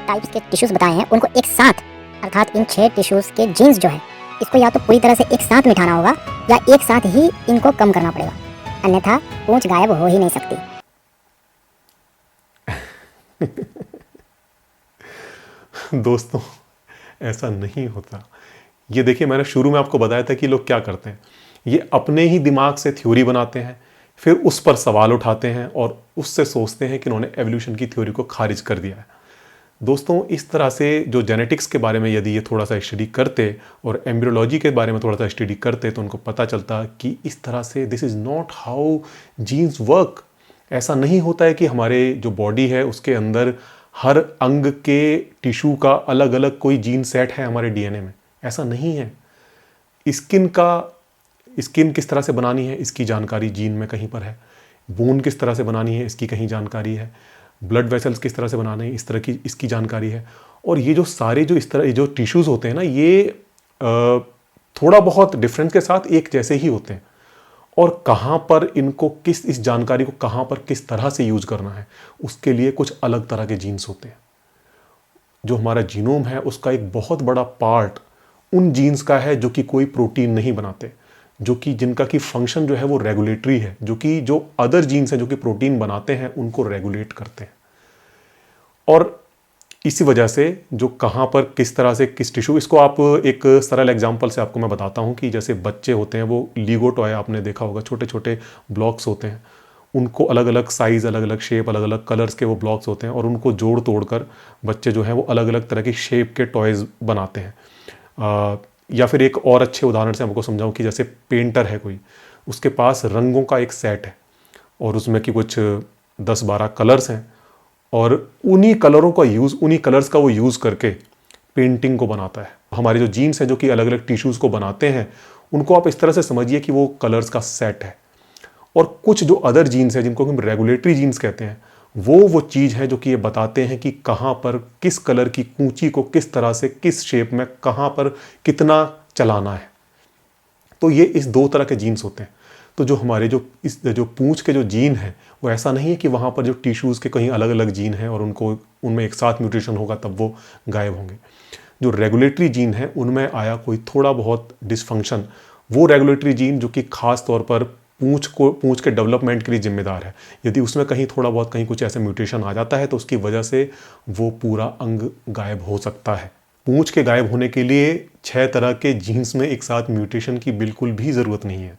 टाइप्स के टिश्यूज बताए हैं, उनको एक साथ, अर्थात इन 6 टिश्यूज के जीन्स जो है, इसको या तो पूरी तरह से एक साथ मिटाना होगा या एक साथ ही इनको कम करना पड़ेगा, अन्यथा पूंछ गायब हो ही नहीं सकती। दोस्तों, ऐसा नहीं होता। ये देखिए, मैंने शुरू में आपको बताया था कि लोग क्या करते हैं। ये अपने ही दिमाग से थ्योरी बनाते हैं, फिर उस पर सवाल उठाते हैं और उससे सोचते हैं कि उन्होंने एवोल्यूशन की थ्योरी को खारिज कर दिया है। दोस्तों, इस तरह से जो जेनेटिक्स के बारे में यदि ये थोड़ा सा स्टडी करते और एम्ब्रियोलॉजी के बारे में थोड़ा सा स्टडी करते, तो उनको पता चलता कि इस तरह से this is not how jeans work. ऐसा नहीं होता है कि हमारे जो बॉडी है उसके अंदर हर अंग के टिश्यू का अलग अलग कोई जीन सेट है हमारे डीएनए में। ऐसा नहीं है। स्किन किस तरह से बनानी है, इसकी जानकारी जीन में कहीं पर है। बोन किस तरह से बनानी है, इसकी कहीं जानकारी है। ब्लड वेसल्स किस तरह से बनाने हैं, इस तरह की इसकी जानकारी है। और ये जो सारे जो इस तरह जो टिश्यूज़ होते हैं ना, ये थोड़ा बहुत डिफरेंस के साथ एक जैसे ही होते हैं। और कहाँ पर इनको इस जानकारी को कहाँ पर किस तरह से यूज करना है, उसके लिए कुछ अलग तरह के जीन्स होते हैं। जो हमारा जीनोम है उसका एक बहुत बड़ा पार्ट उन जीन्स का है जो कि कोई प्रोटीन नहीं बनाते। जो कि जिनका कि फंक्शन जो है वो रेगुलेटरी है, जो अदर जीन्स हैं जो कि प्रोटीन बनाते हैं उनको रेगुलेट करते हैं। और इसी वजह से जो कहाँ पर किस तरह से किस टिश्यू, इसको आप एक सरल एग्जांपल से आपको मैं बताता हूँ कि जैसे बच्चे होते हैं, वो लीगो टॉय आपने देखा होगा, छोटे छोटे ब्लॉक्स होते हैं, उनको अलग अलग साइज़, अलग अलग शेप, अलग अलग कलर्स के वो ब्लॉक्स होते हैं और उनको जोड़ तोड़ कर बच्चे जो हैं वो अलग अलग तरह की शेप के टॉयज़ बनाते हैं। या फिर एक और अच्छे उदाहरण से आपको समझाऊँ कि जैसे पेंटर है कोई, उसके पास रंगों का एक सेट है और उसमें कि कुछ 10-12 कलर्स हैं और उन्हीं कलर्स का वो यूज़ करके पेंटिंग को बनाता है। हमारे जो जीन्स हैं जो कि अलग अलग टिश्यूज़ को बनाते हैं, उनको आप इस तरह से समझिए कि वो कलर्स का सेट है। और कुछ जो अदर जीन्स हैं जिनको हम रेगुलेटरी जीन्स कहते हैं, वो चीज़ है जो कि ये बताते हैं कि कहाँ पर किस कलर की कूंची को किस तरह से किस शेप में कहाँ पर कितना चलाना है। तो ये इस दो तरह के जीन्स होते हैं। तो जो हमारे जो पूंछ के जो जीन है, वो ऐसा नहीं है कि वहाँ पर जो टिश्यूज़ के कहीं अलग अलग जीन हैं और उनमें एक साथ म्यूटेशन होगा तब वो गायब होंगे। जो रेगुलेटरी जीन है उनमें आया कोई थोड़ा बहुत डिसफंक्शन, वो रेगुलेटरी जीन जो कि खास तौर पर पूंछ के डेवलपमेंट के लिए जिम्मेदार है, यदि उसमें कहीं थोड़ा बहुत कहीं कुछ ऐसे म्यूटेशन आ जाता है तो उसकी वजह से वो पूरा अंग गायब हो सकता है। पूंछ के गायब होने के लिए 6 तरह के जीन्स में एक साथ म्यूटेशन की बिल्कुल भी ज़रूरत नहीं है।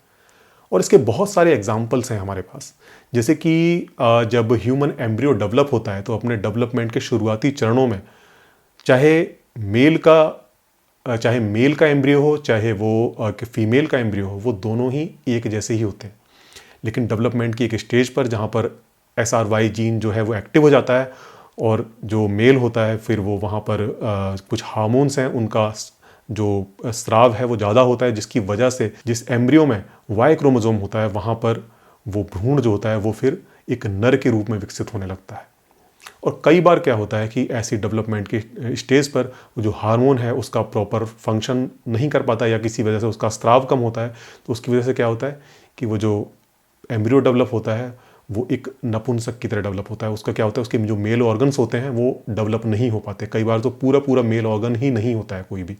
और इसके बहुत सारे एग्जाम्पल्स हैं हमारे पास। जैसे कि जब ह्यूमन एम्ब्रियो डेवलप होता है तो अपने डेवलपमेंट के शुरुआती चरणों में चाहे मेल का एम्ब्रियो हो, चाहे वो फीमेल का एम्ब्रियो हो, वो दोनों ही एक जैसे ही होते हैं। लेकिन डेवलपमेंट की एक स्टेज पर जहाँ पर SRY जीन जो है वो एक्टिव हो जाता है और जो मेल होता है फिर वो वहाँ पर कुछ हार्मोन्स हैं, उनका जो स्राव है वो ज़्यादा होता है, जिसकी वजह से जिस एम्ब्रियो में Y क्रोमोसोम होता है वहाँ पर वो भ्रूण जो होता है वो फिर एक नर के रूप में विकसित होने लगता है। और कई बार क्या होता है कि ऐसी डेवलपमेंट की स्टेज पर जो हार्मोन है उसका प्रॉपर फंक्शन नहीं कर पाता या किसी वजह से उसका स्राव कम होता है, तो उसकी वजह से क्या होता है कि वो जो एम्ब्रियो डेवलप होता है वो एक नपुंसक की तरह डेवलप होता है। उसका क्या होता है, उसके जो मेल ऑर्गन्स होते हैं वो डेवलप नहीं हो पाते। कई बार तो पूरा मेल ऑर्गन ही नहीं होता है कोई भी।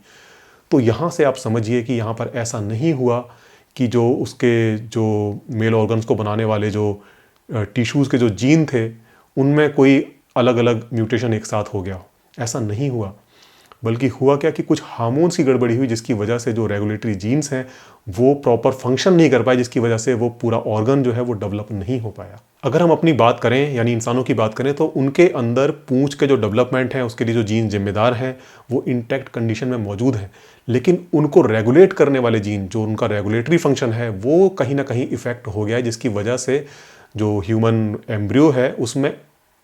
तो यहाँ से आप समझिए कि यहाँ पर ऐसा नहीं हुआ कि जो उसके जो मेल ऑर्गन्स को बनाने वाले जो टिश्यूज़ के जो जीन थे उनमें कोई अलग अलग म्यूटेशन एक साथ हो गया। ऐसा नहीं हुआ, बल्कि हुआ क्या कि कुछ हार्मोन्स की गड़बड़ी हुई जिसकी वजह से जो रेगुलेटरी जीन्स हैं वो प्रॉपर फंक्शन नहीं कर पाए, जिसकी वजह से वो पूरा ऑर्गन जो है वो डेवलप नहीं हो पाया। अगर हम अपनी बात करें यानी इंसानों की बात करें तो उनके अंदर पूंछ के जो डेवलपमेंट है उसके लिए जो जीन जिम्मेदार हैं वो इंटैक्ट कंडीशन में मौजूद हैं, लेकिन उनको रेगुलेट करने वाले जीन जो उनका रेगुलेटरी फंक्शन है वो कहीं ना कहीं इफेक्ट हो गया है, जिसकी वजह से जो ह्यूमन एम्ब्रियो है उसमें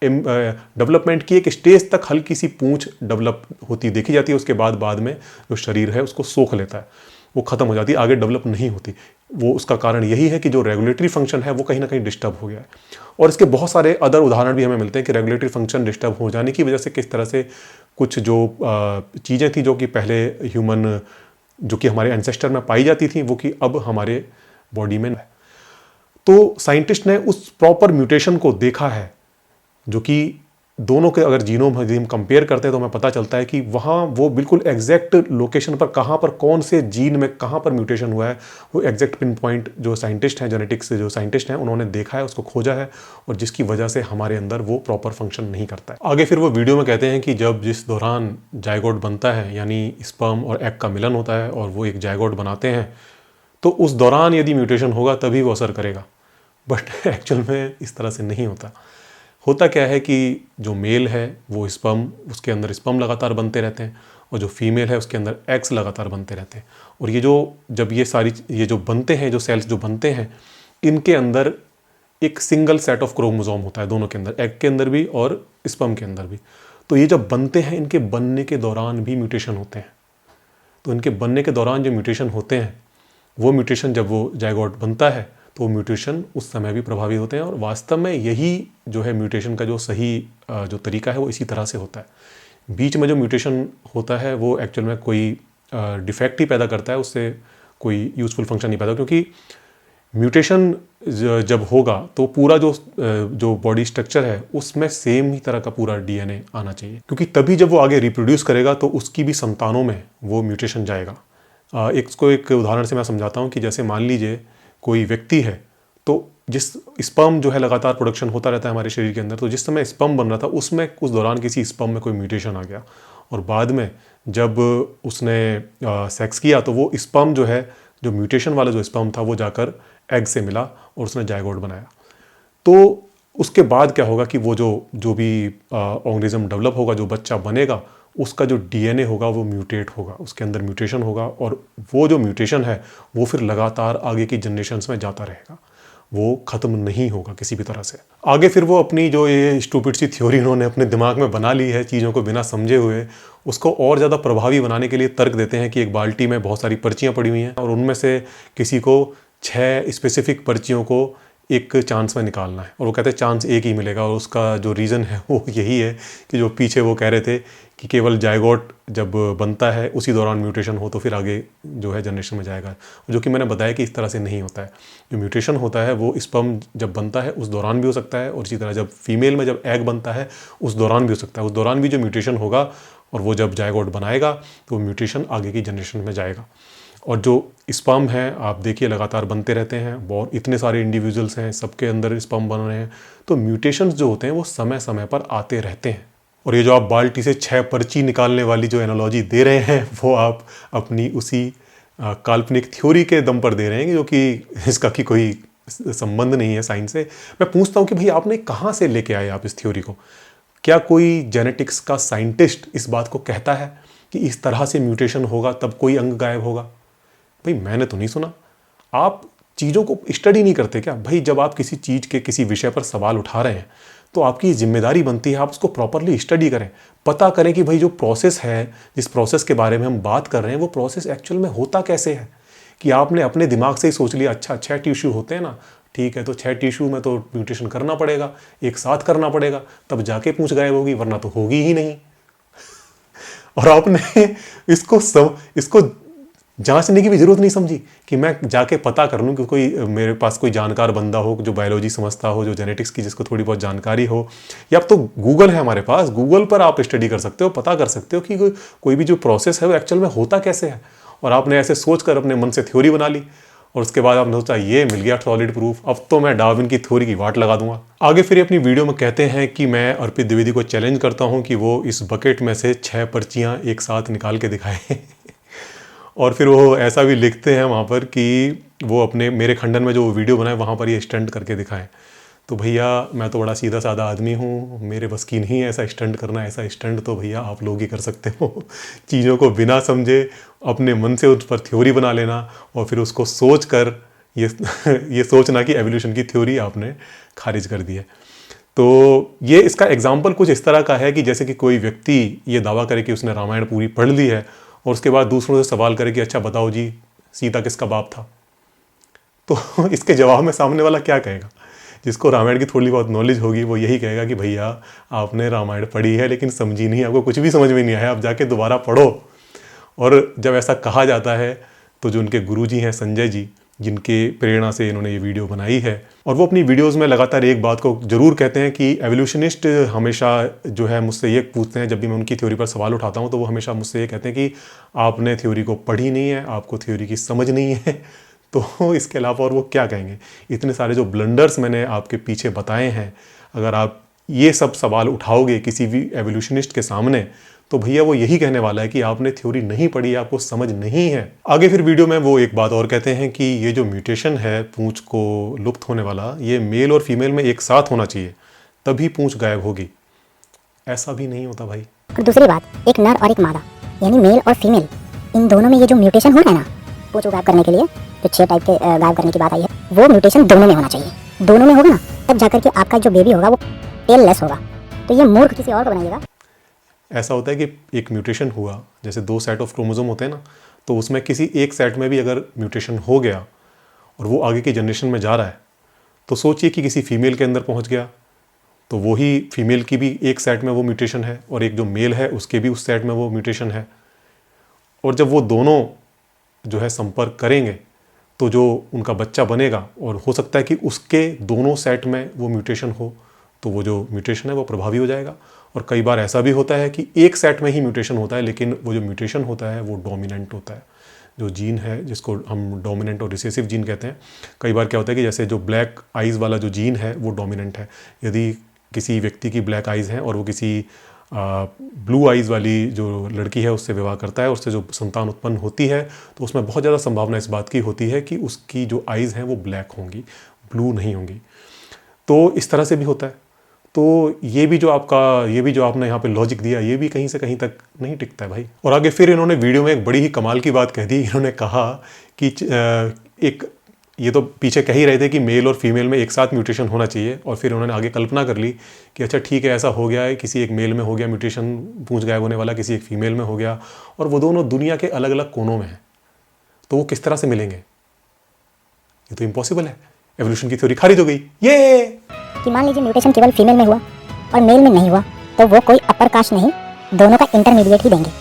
डेवलपमेंट की एक स्टेज तक हल्की सी पूंछ डेवलप होती देखी जाती है। उसके बाद में जो शरीर है उसको सोख लेता है, वो ख़त्म हो जाती है, आगे डेवलप नहीं होती। वो उसका कारण यही है कि जो रेगुलेटरी फंक्शन है वो कहीं ना कहीं डिस्टर्ब हो गया है। और इसके बहुत सारे अदर उदाहरण भी हमें मिलते हैं कि रेगुलेटरी फंक्शन डिस्टर्ब हो जाने की वजह से किस तरह से कुछ जो चीज़ें थी जो कि पहले ह्यूमन जो कि हमारे एंसेस्टर में पाई जाती थी वो कि अब हमारे बॉडी में है। तो साइंटिस्ट ने उस प्रॉपर म्यूटेशन को देखा है जो कि दोनों के अगर जीनोम यदि हम कंपेयर करते हैं तो हमें पता चलता है कि वहाँ वो बिल्कुल एग्जैक्ट लोकेशन पर कहाँ पर कौन से जीन में कहाँ पर म्यूटेशन हुआ है वो एग्जैक्ट पिन पॉइंट जो साइंटिस्ट हैं, जेनेटिक्स जो साइंटिस्ट हैं, उन्होंने देखा है, उसको खोजा है और जिसकी वजह से हमारे अंदर वो प्रॉपर फंक्शन नहीं करता है। आगे फिर वो वीडियो में कहते हैं कि जिस दौरान जायगोट बनता है यानी स्पर्म और एग का मिलन होता है और वो एक जायगोट बनाते हैं, तो उस दौरान यदि म्यूटेशन होगा तभी वो असर करेगा। बट एक्चुअल में इस तरह से नहीं होता। होता क्या है कि जो मेल है वो स्पर्म, उसके अंदर स्पर्म लगातार बनते रहते हैं और जो फीमेल है उसके अंदर एग्स लगातार बनते रहते हैं। और ये जो बनते हैं, जो सेल्स जो बनते हैं, इनके अंदर एक सिंगल सेट ऑफ क्रोमोसोम होता है दोनों के अंदर, एग के अंदर भी और स्पर्म के अंदर भी। तो ये जब बनते हैं इनके बनने के दौरान भी म्यूटेशन होते हैं। तो इनके बनने के दौरान जो म्यूटेशन होते हैं वो म्यूटेशन जब वो जायगोट बनता है तो वो म्यूटेशन उस समय भी प्रभावित होते हैं। और वास्तव में यही जो है म्यूटेशन का जो सही जो तरीका है वो इसी तरह से होता है। बीच में जो म्यूटेशन होता है वो एक्चुअल में कोई डिफेक्ट ही पैदा करता है, उससे कोई यूजफुल फंक्शन नहीं पैदा, क्योंकि म्यूटेशन जब होगा तो पूरा जो बॉडी स्ट्रक्चर है उसमें सेम ही तरह का पूरा DNA आना चाहिए, क्योंकि तभी जब वो आगे रिप्रोड्यूस करेगा तो उसकी भी संतानों में वो म्यूटेशन जाएगा। इसको एक उदाहरण से मैं समझाता हूँ कि जैसे मान लीजिए कोई व्यक्ति है, तो जिस स्पर्म जो है लगातार प्रोडक्शन होता रहता है हमारे शरीर के अंदर, तो जिस समय स्पर्म बन रहा था उसमें उस दौरान किसी स्पर्म में कोई म्यूटेशन आ गया और बाद में जब उसने सेक्स किया तो वो स्पर्म जो है, जो म्यूटेशन वाला जो स्पर्म था वो जाकर एग से मिला और उसने जायगोट बनाया। तो उसके बाद क्या होगा कि वो जो भी ऑर्गेनिज्म डेवलप होगा, जो बच्चा बनेगा, उसका जो डीएनए होगा वो म्यूटेट होगा, उसके अंदर म्यूटेशन होगा और वो जो म्यूटेशन है वो फिर लगातार आगे की जनरेशन्स में जाता रहेगा, वो ख़त्म नहीं होगा किसी भी तरह से। आगे फिर वो अपनी जो ये स्टूपिड सी थ्योरी उन्होंने अपने दिमाग में बना ली है चीज़ों को बिना समझे हुए, उसको और ज़्यादा प्रभावी बनाने के लिए तर्क देते हैं कि एक बाल्टी में बहुत सारी पर्चियाँ पड़ी हुई हैं और उनमें से किसी को 6 स्पेसिफिक पर्चियों को एक चांस में निकालना है और वो कहते हैं चांस एक ही मिलेगा। और उसका जो रीज़न है वो यही है कि जो पीछे वो कह रहे थे कि केवल जायगोट जब बनता है उसी दौरान म्यूटेशन हो तो फिर आगे जो है जनरेशन में जाएगा, जो कि मैंने बताया कि इस तरह से नहीं होता है। जो म्यूटेशन होता है वो स्पर्म जब बनता है उस दौरान भी हो सकता है और इसी तरह जब फीमेल में जब एग बनता है उस दौरान भी हो सकता है। उस दौरान भी जो म्यूटेशन होगा और वो जब जायगोट बनाएगा तो वो म्यूटेशन आगे की जनरेशन में जाएगा। और जो स्पर्म है आप देखिए लगातार बनते रहते हैं, बहुत इतने सारे इंडिविजुअल्स हैं, सबके अंदर स्पर्म बन रहे हैं, तो म्यूटेशंस जो होते हैं वो समय समय पर आते रहते हैं। और ये जो आप बाल्टी से 6 पर्ची निकालने वाली जो एनालॉजी दे रहे हैं वो आप अपनी उसी काल्पनिक थ्योरी के दम पर दे रहे हैं, जो कि इसका की कोई संबंध नहीं है साइंस से। मैं पूछता हूँ कि भाई आपने कहाँ से लेके आए आप इस थ्योरी को? क्या कोई जेनेटिक्स का साइंटिस्ट इस बात को कहता है कि इस तरह से म्यूटेशन होगा तब कोई अंग गायब होगा? भाई मैंने तो नहीं सुना। आप चीज़ों को स्टडी नहीं करते क्या? भाई जब आप किसी चीज़ के किसी विषय पर सवाल उठा रहे हैं तो आपकी जिम्मेदारी बनती है आप उसको प्रॉपरली स्टडी करें, पता करें कि भाई जो प्रोसेस है, जिस प्रोसेस के बारे में हम बात कर रहे हैं वो प्रोसेस एक्चुअल में होता कैसे है। कि आपने अपने दिमाग से ही सोच लिया अच्छा 6 टिश्यू होते हैं ना, ठीक है तो 6 टिश्यू में तो म्यूटेशन करना पड़ेगा, एक साथ करना पड़ेगा, तब जाके पूंछ गायब होगी, वरना तो होगी ही नहीं। और आपने इसको जांचने की भी जरूरत नहीं समझी कि मैं जाके पता कर लूँ कि कोई मेरे पास कोई जानकार बंदा हो जो बायोलॉजी समझता हो, जो जेनेटिक्स की जिसको थोड़ी बहुत जानकारी हो, या अब तो गूगल है हमारे पास, गूगल पर आप स्टडी कर सकते हो, पता कर सकते हो कि कोई भी जो प्रोसेस है वो एक्चुअल में होता कैसे है। और आपने ऐसे सोच कर अपने मन से थ्योरी बना ली और उसके बाद आपने सोचा ये मिल गया सॉलिड प्रूफ, अब तो मैं डार्विन की थ्योरी की वाट लगा दूंगा। आगे फिर अपनी वीडियो में कहते हैं कि मैं अर्पित द्विवेदी को चैलेंज करता हूँ कि वो इस बकेट में से 6 पर्चियाँ एक साथ निकाल के दिखाएं। और फिर वो ऐसा भी लिखते हैं वहाँ पर कि वो अपने मेरे खंडन में जो वीडियो बनाए वहाँ पर ये स्टंट करके दिखाएं। तो भैया मैं तो बड़ा सीधा साधा आदमी हूँ, मेरे बस की नहीं है ऐसा स्टंट करना। ऐसा स्टंट तो भैया आप लोग ही कर सकते हो, चीज़ों को बिना समझे अपने मन से उस पर थ्योरी बना लेना और फिर उसको सोच कर ये सोचना कि एवोल्यूशन की थ्योरी आपने खारिज कर दी है। तो ये इसका एग्जाम्पल कुछ इस तरह का है कि जैसे कि कोई व्यक्ति ये दावा करे कि उसने रामायण पूरी पढ़ ली है और उसके बाद दूसरों से सवाल करे कि अच्छा बताओ जी सीता किसका बाप था। तो इसके जवाब में सामने वाला क्या कहेगा? जिसको रामायण की थोड़ी बहुत नॉलेज होगी वो यही कहेगा कि भैया आपने रामायण पढ़ी है लेकिन समझी नहीं, आपको कुछ भी समझ में नहीं आया, आप जाके दोबारा पढ़ो। और जब ऐसा कहा जाता है तो जो उनके गुरुजी हैं संजय जी, जिनके प्रेरणा से इन्होंने ये वीडियो बनाई है, और वो अपनी वीडियोस में लगातार एक बात को जरूर कहते हैं कि एवोल्यूशनिस्ट हमेशा जो है मुझसे ये पूछते हैं, जब भी मैं उनकी थ्योरी पर सवाल उठाता हूँ तो वो हमेशा मुझसे ये कहते हैं कि आपने थ्योरी को पढ़ी नहीं है, आपको थ्योरी की समझ नहीं है। तो इसके अलावा और वो क्या कहेंगे? इतने सारे जो ब्लंडर्स मैंने आपके पीछे बताए हैं, अगर आप ये सब सवाल उठाओगे किसी भी एवोल्यूशनिस्ट के सामने तो भैया वो यही कहने वाला है कि आपने थ्योरी नहीं पढ़ी, आपको समझ नहीं है। आगे फिर वीडियो में वो एक बात और कहते हैं कि ये जो म्यूटेशन है पूंछ को लुप्त होने वाला, ये मेल और फीमेल में एक साथ होना चाहिए तभी पूंछ गायब होगी। ऐसा भी नहीं होता भाई। और दूसरी बात, एक नर और एक मादा यानी मेल और फीमेल, इन दोनों में ये जो म्यूटेशन हो रहा है ना पूंछ को गायब करने के लिए, जो 6 टाइप के गायब करने की बात आई है, वो म्यूटेशन दोनों में होना चाहिए। दोनों में होगा ना तब जाकर के आपका जो बेबी होगा वो टेल-लेस होगा। तो ये मूर्ख किसी और को बनाइएगा। ऐसा होता है कि एक म्यूटेशन हुआ, जैसे 2 सेट ऑफ क्रोमोसोम होते हैं ना, तो उसमें किसी एक सेट में भी अगर म्यूटेशन हो गया और वो आगे की जनरेशन में जा रहा है, तो सोचिए कि किसी फीमेल के अंदर पहुंच गया तो वही फीमेल की भी एक सेट में वो म्यूटेशन है और एक जो मेल है उसके भी उस सेट में वो म्यूटेशन है। और जब वो दोनों जो है संपर्क करेंगे तो जो उनका बच्चा बनेगा, और हो सकता है कि उसके दोनों सेट में वो म्यूटेशन हो, तो वो जो म्यूटेशन है वो प्रभावी हो जाएगा। और कई बार ऐसा भी होता है कि एक सेट में ही म्यूटेशन होता है लेकिन वो जो म्यूटेशन होता है वो डोमिनेंट होता है, जो जीन है जिसको हम डोमिनेंट और रिसेसिव जीन कहते हैं, कई बार क्या होता है कि जैसे जो ब्लैक आइज़ वाला जो जीन है वो डोमिनेंट है। यदि किसी व्यक्ति की ब्लैक आइज़ हैं और वो किसी ब्लू आइज़ वाली जो लड़की है उससे विवाह करता है, उससे जो संतान उत्पन्न होती है, तो उसमें बहुत ज़्यादा संभावना इस बात की होती है कि उसकी जो आइज़ हैं वो ब्लैक होंगी, ब्लू नहीं होंगी। तो इस तरह से भी होता है। तो ये भी जो आपने यहाँ पे लॉजिक दिया, ये भी कहीं से कहीं तक नहीं टिकता है भाई। और आगे फिर इन्होंने वीडियो में एक बड़ी ही कमाल की बात कह दी। इन्होंने कहा कि ये तो पीछे कह ही रहे थे कि मेल और फीमेल में एक साथ म्यूटेशन होना चाहिए, और फिर उन्होंने आगे कल्पना कर ली कि अच्छा ठीक है, ऐसा हो गया है, किसी एक मेल में हो गया म्यूटेशन, पूंछ गायब होने वाला, किसी एक फीमेल में हो गया, और वो दोनों दुनिया के अलग अलग कोनों में हैं, तो वो किस तरह से मिलेंगे? ये तो इम्पॉसिबल है। एवोल्यूशन की थ्योरी खारिज हो गई। ये कि मान लीजिए म्यूटेशन केवल फीमेल में हुआ और मेल में नहीं हुआ, तो वो कोई अपर कास्ट नहीं, दोनों का इंटरमीडिएट ही देंगे,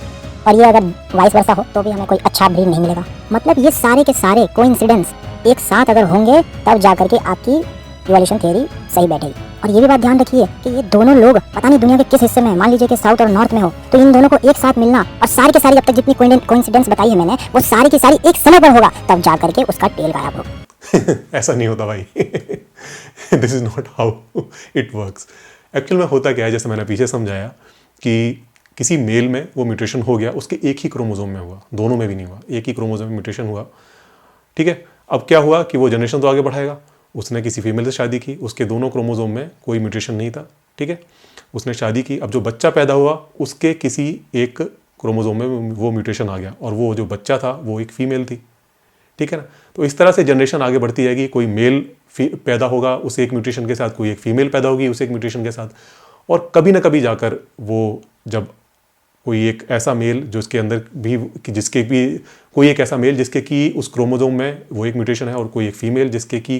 और ये अगर वाइस वर्सा हो तो भी हमें कोई अच्छा ब्रीड नहीं मिलेगा। मतलब ये सारे के सारे कोइंसिडेंस एक साथ अगर होंगे तब जाकर के आपकी इवोल्यूशन थ्योरी सही बैठेगी। और ये भी बात ध्यान रखिए कि ये दोनों लोग पता नहीं दुनिया के किस हिस्से में, मान लीजिए कि साउथ और नॉर्थ में हो, तो इन दोनों को एक साथ मिलना और सारी के सारी अब तक जितनी कोइंसिडेंस बताई है मैंने, वो सारी की सारी एक समय पर होगा, तब जाकर के उसका टेल गायब होगा। ऐसा नहीं होता भाई। This is not how it works. Actual में होता क्या है, जैसे मैंने पीछे समझाया कि किसी मेल में वो म्यूटेशन हो गया, उसके एक ही क्रोमोसोम में हुआ, दोनों में भी नहीं हुआ, एक ही क्रोमोसोम में म्यूटेशन हुआ, ठीक है। अब क्या हुआ कि वो जनरेशन तो आगे बढ़ाएगा, उसने किसी फीमेल से शादी की, उसके दोनों क्रोमोसोम में कोई म्यूटेशन नहीं था, ठीक है, उसने शादी की, अब जो बच्चा पैदा हुआ उसके किसी एक क्रोमोसोम में वो म्यूटेशन आ गया, और वो जो बच्चा था वो एक फीमेल थी, ठीक है ना। तो इस तरह से जनरेशन आगे बढ़ती जाएगी। कोई मेल पैदा होगा उस एक म्यूटेशन के साथ, कोई एक फीमेल पैदा होगी उस एक म्यूटेशन के साथ, और कभी ना कभी जाकर वो जब कोई एक ऐसा मेल जो इसके अंदर भी जिसके भी कोई एक ऐसा मेल जिसके कि उस क्रोमोसोम में वो एक म्यूटेशन है, और कोई एक फीमेल जिसके कि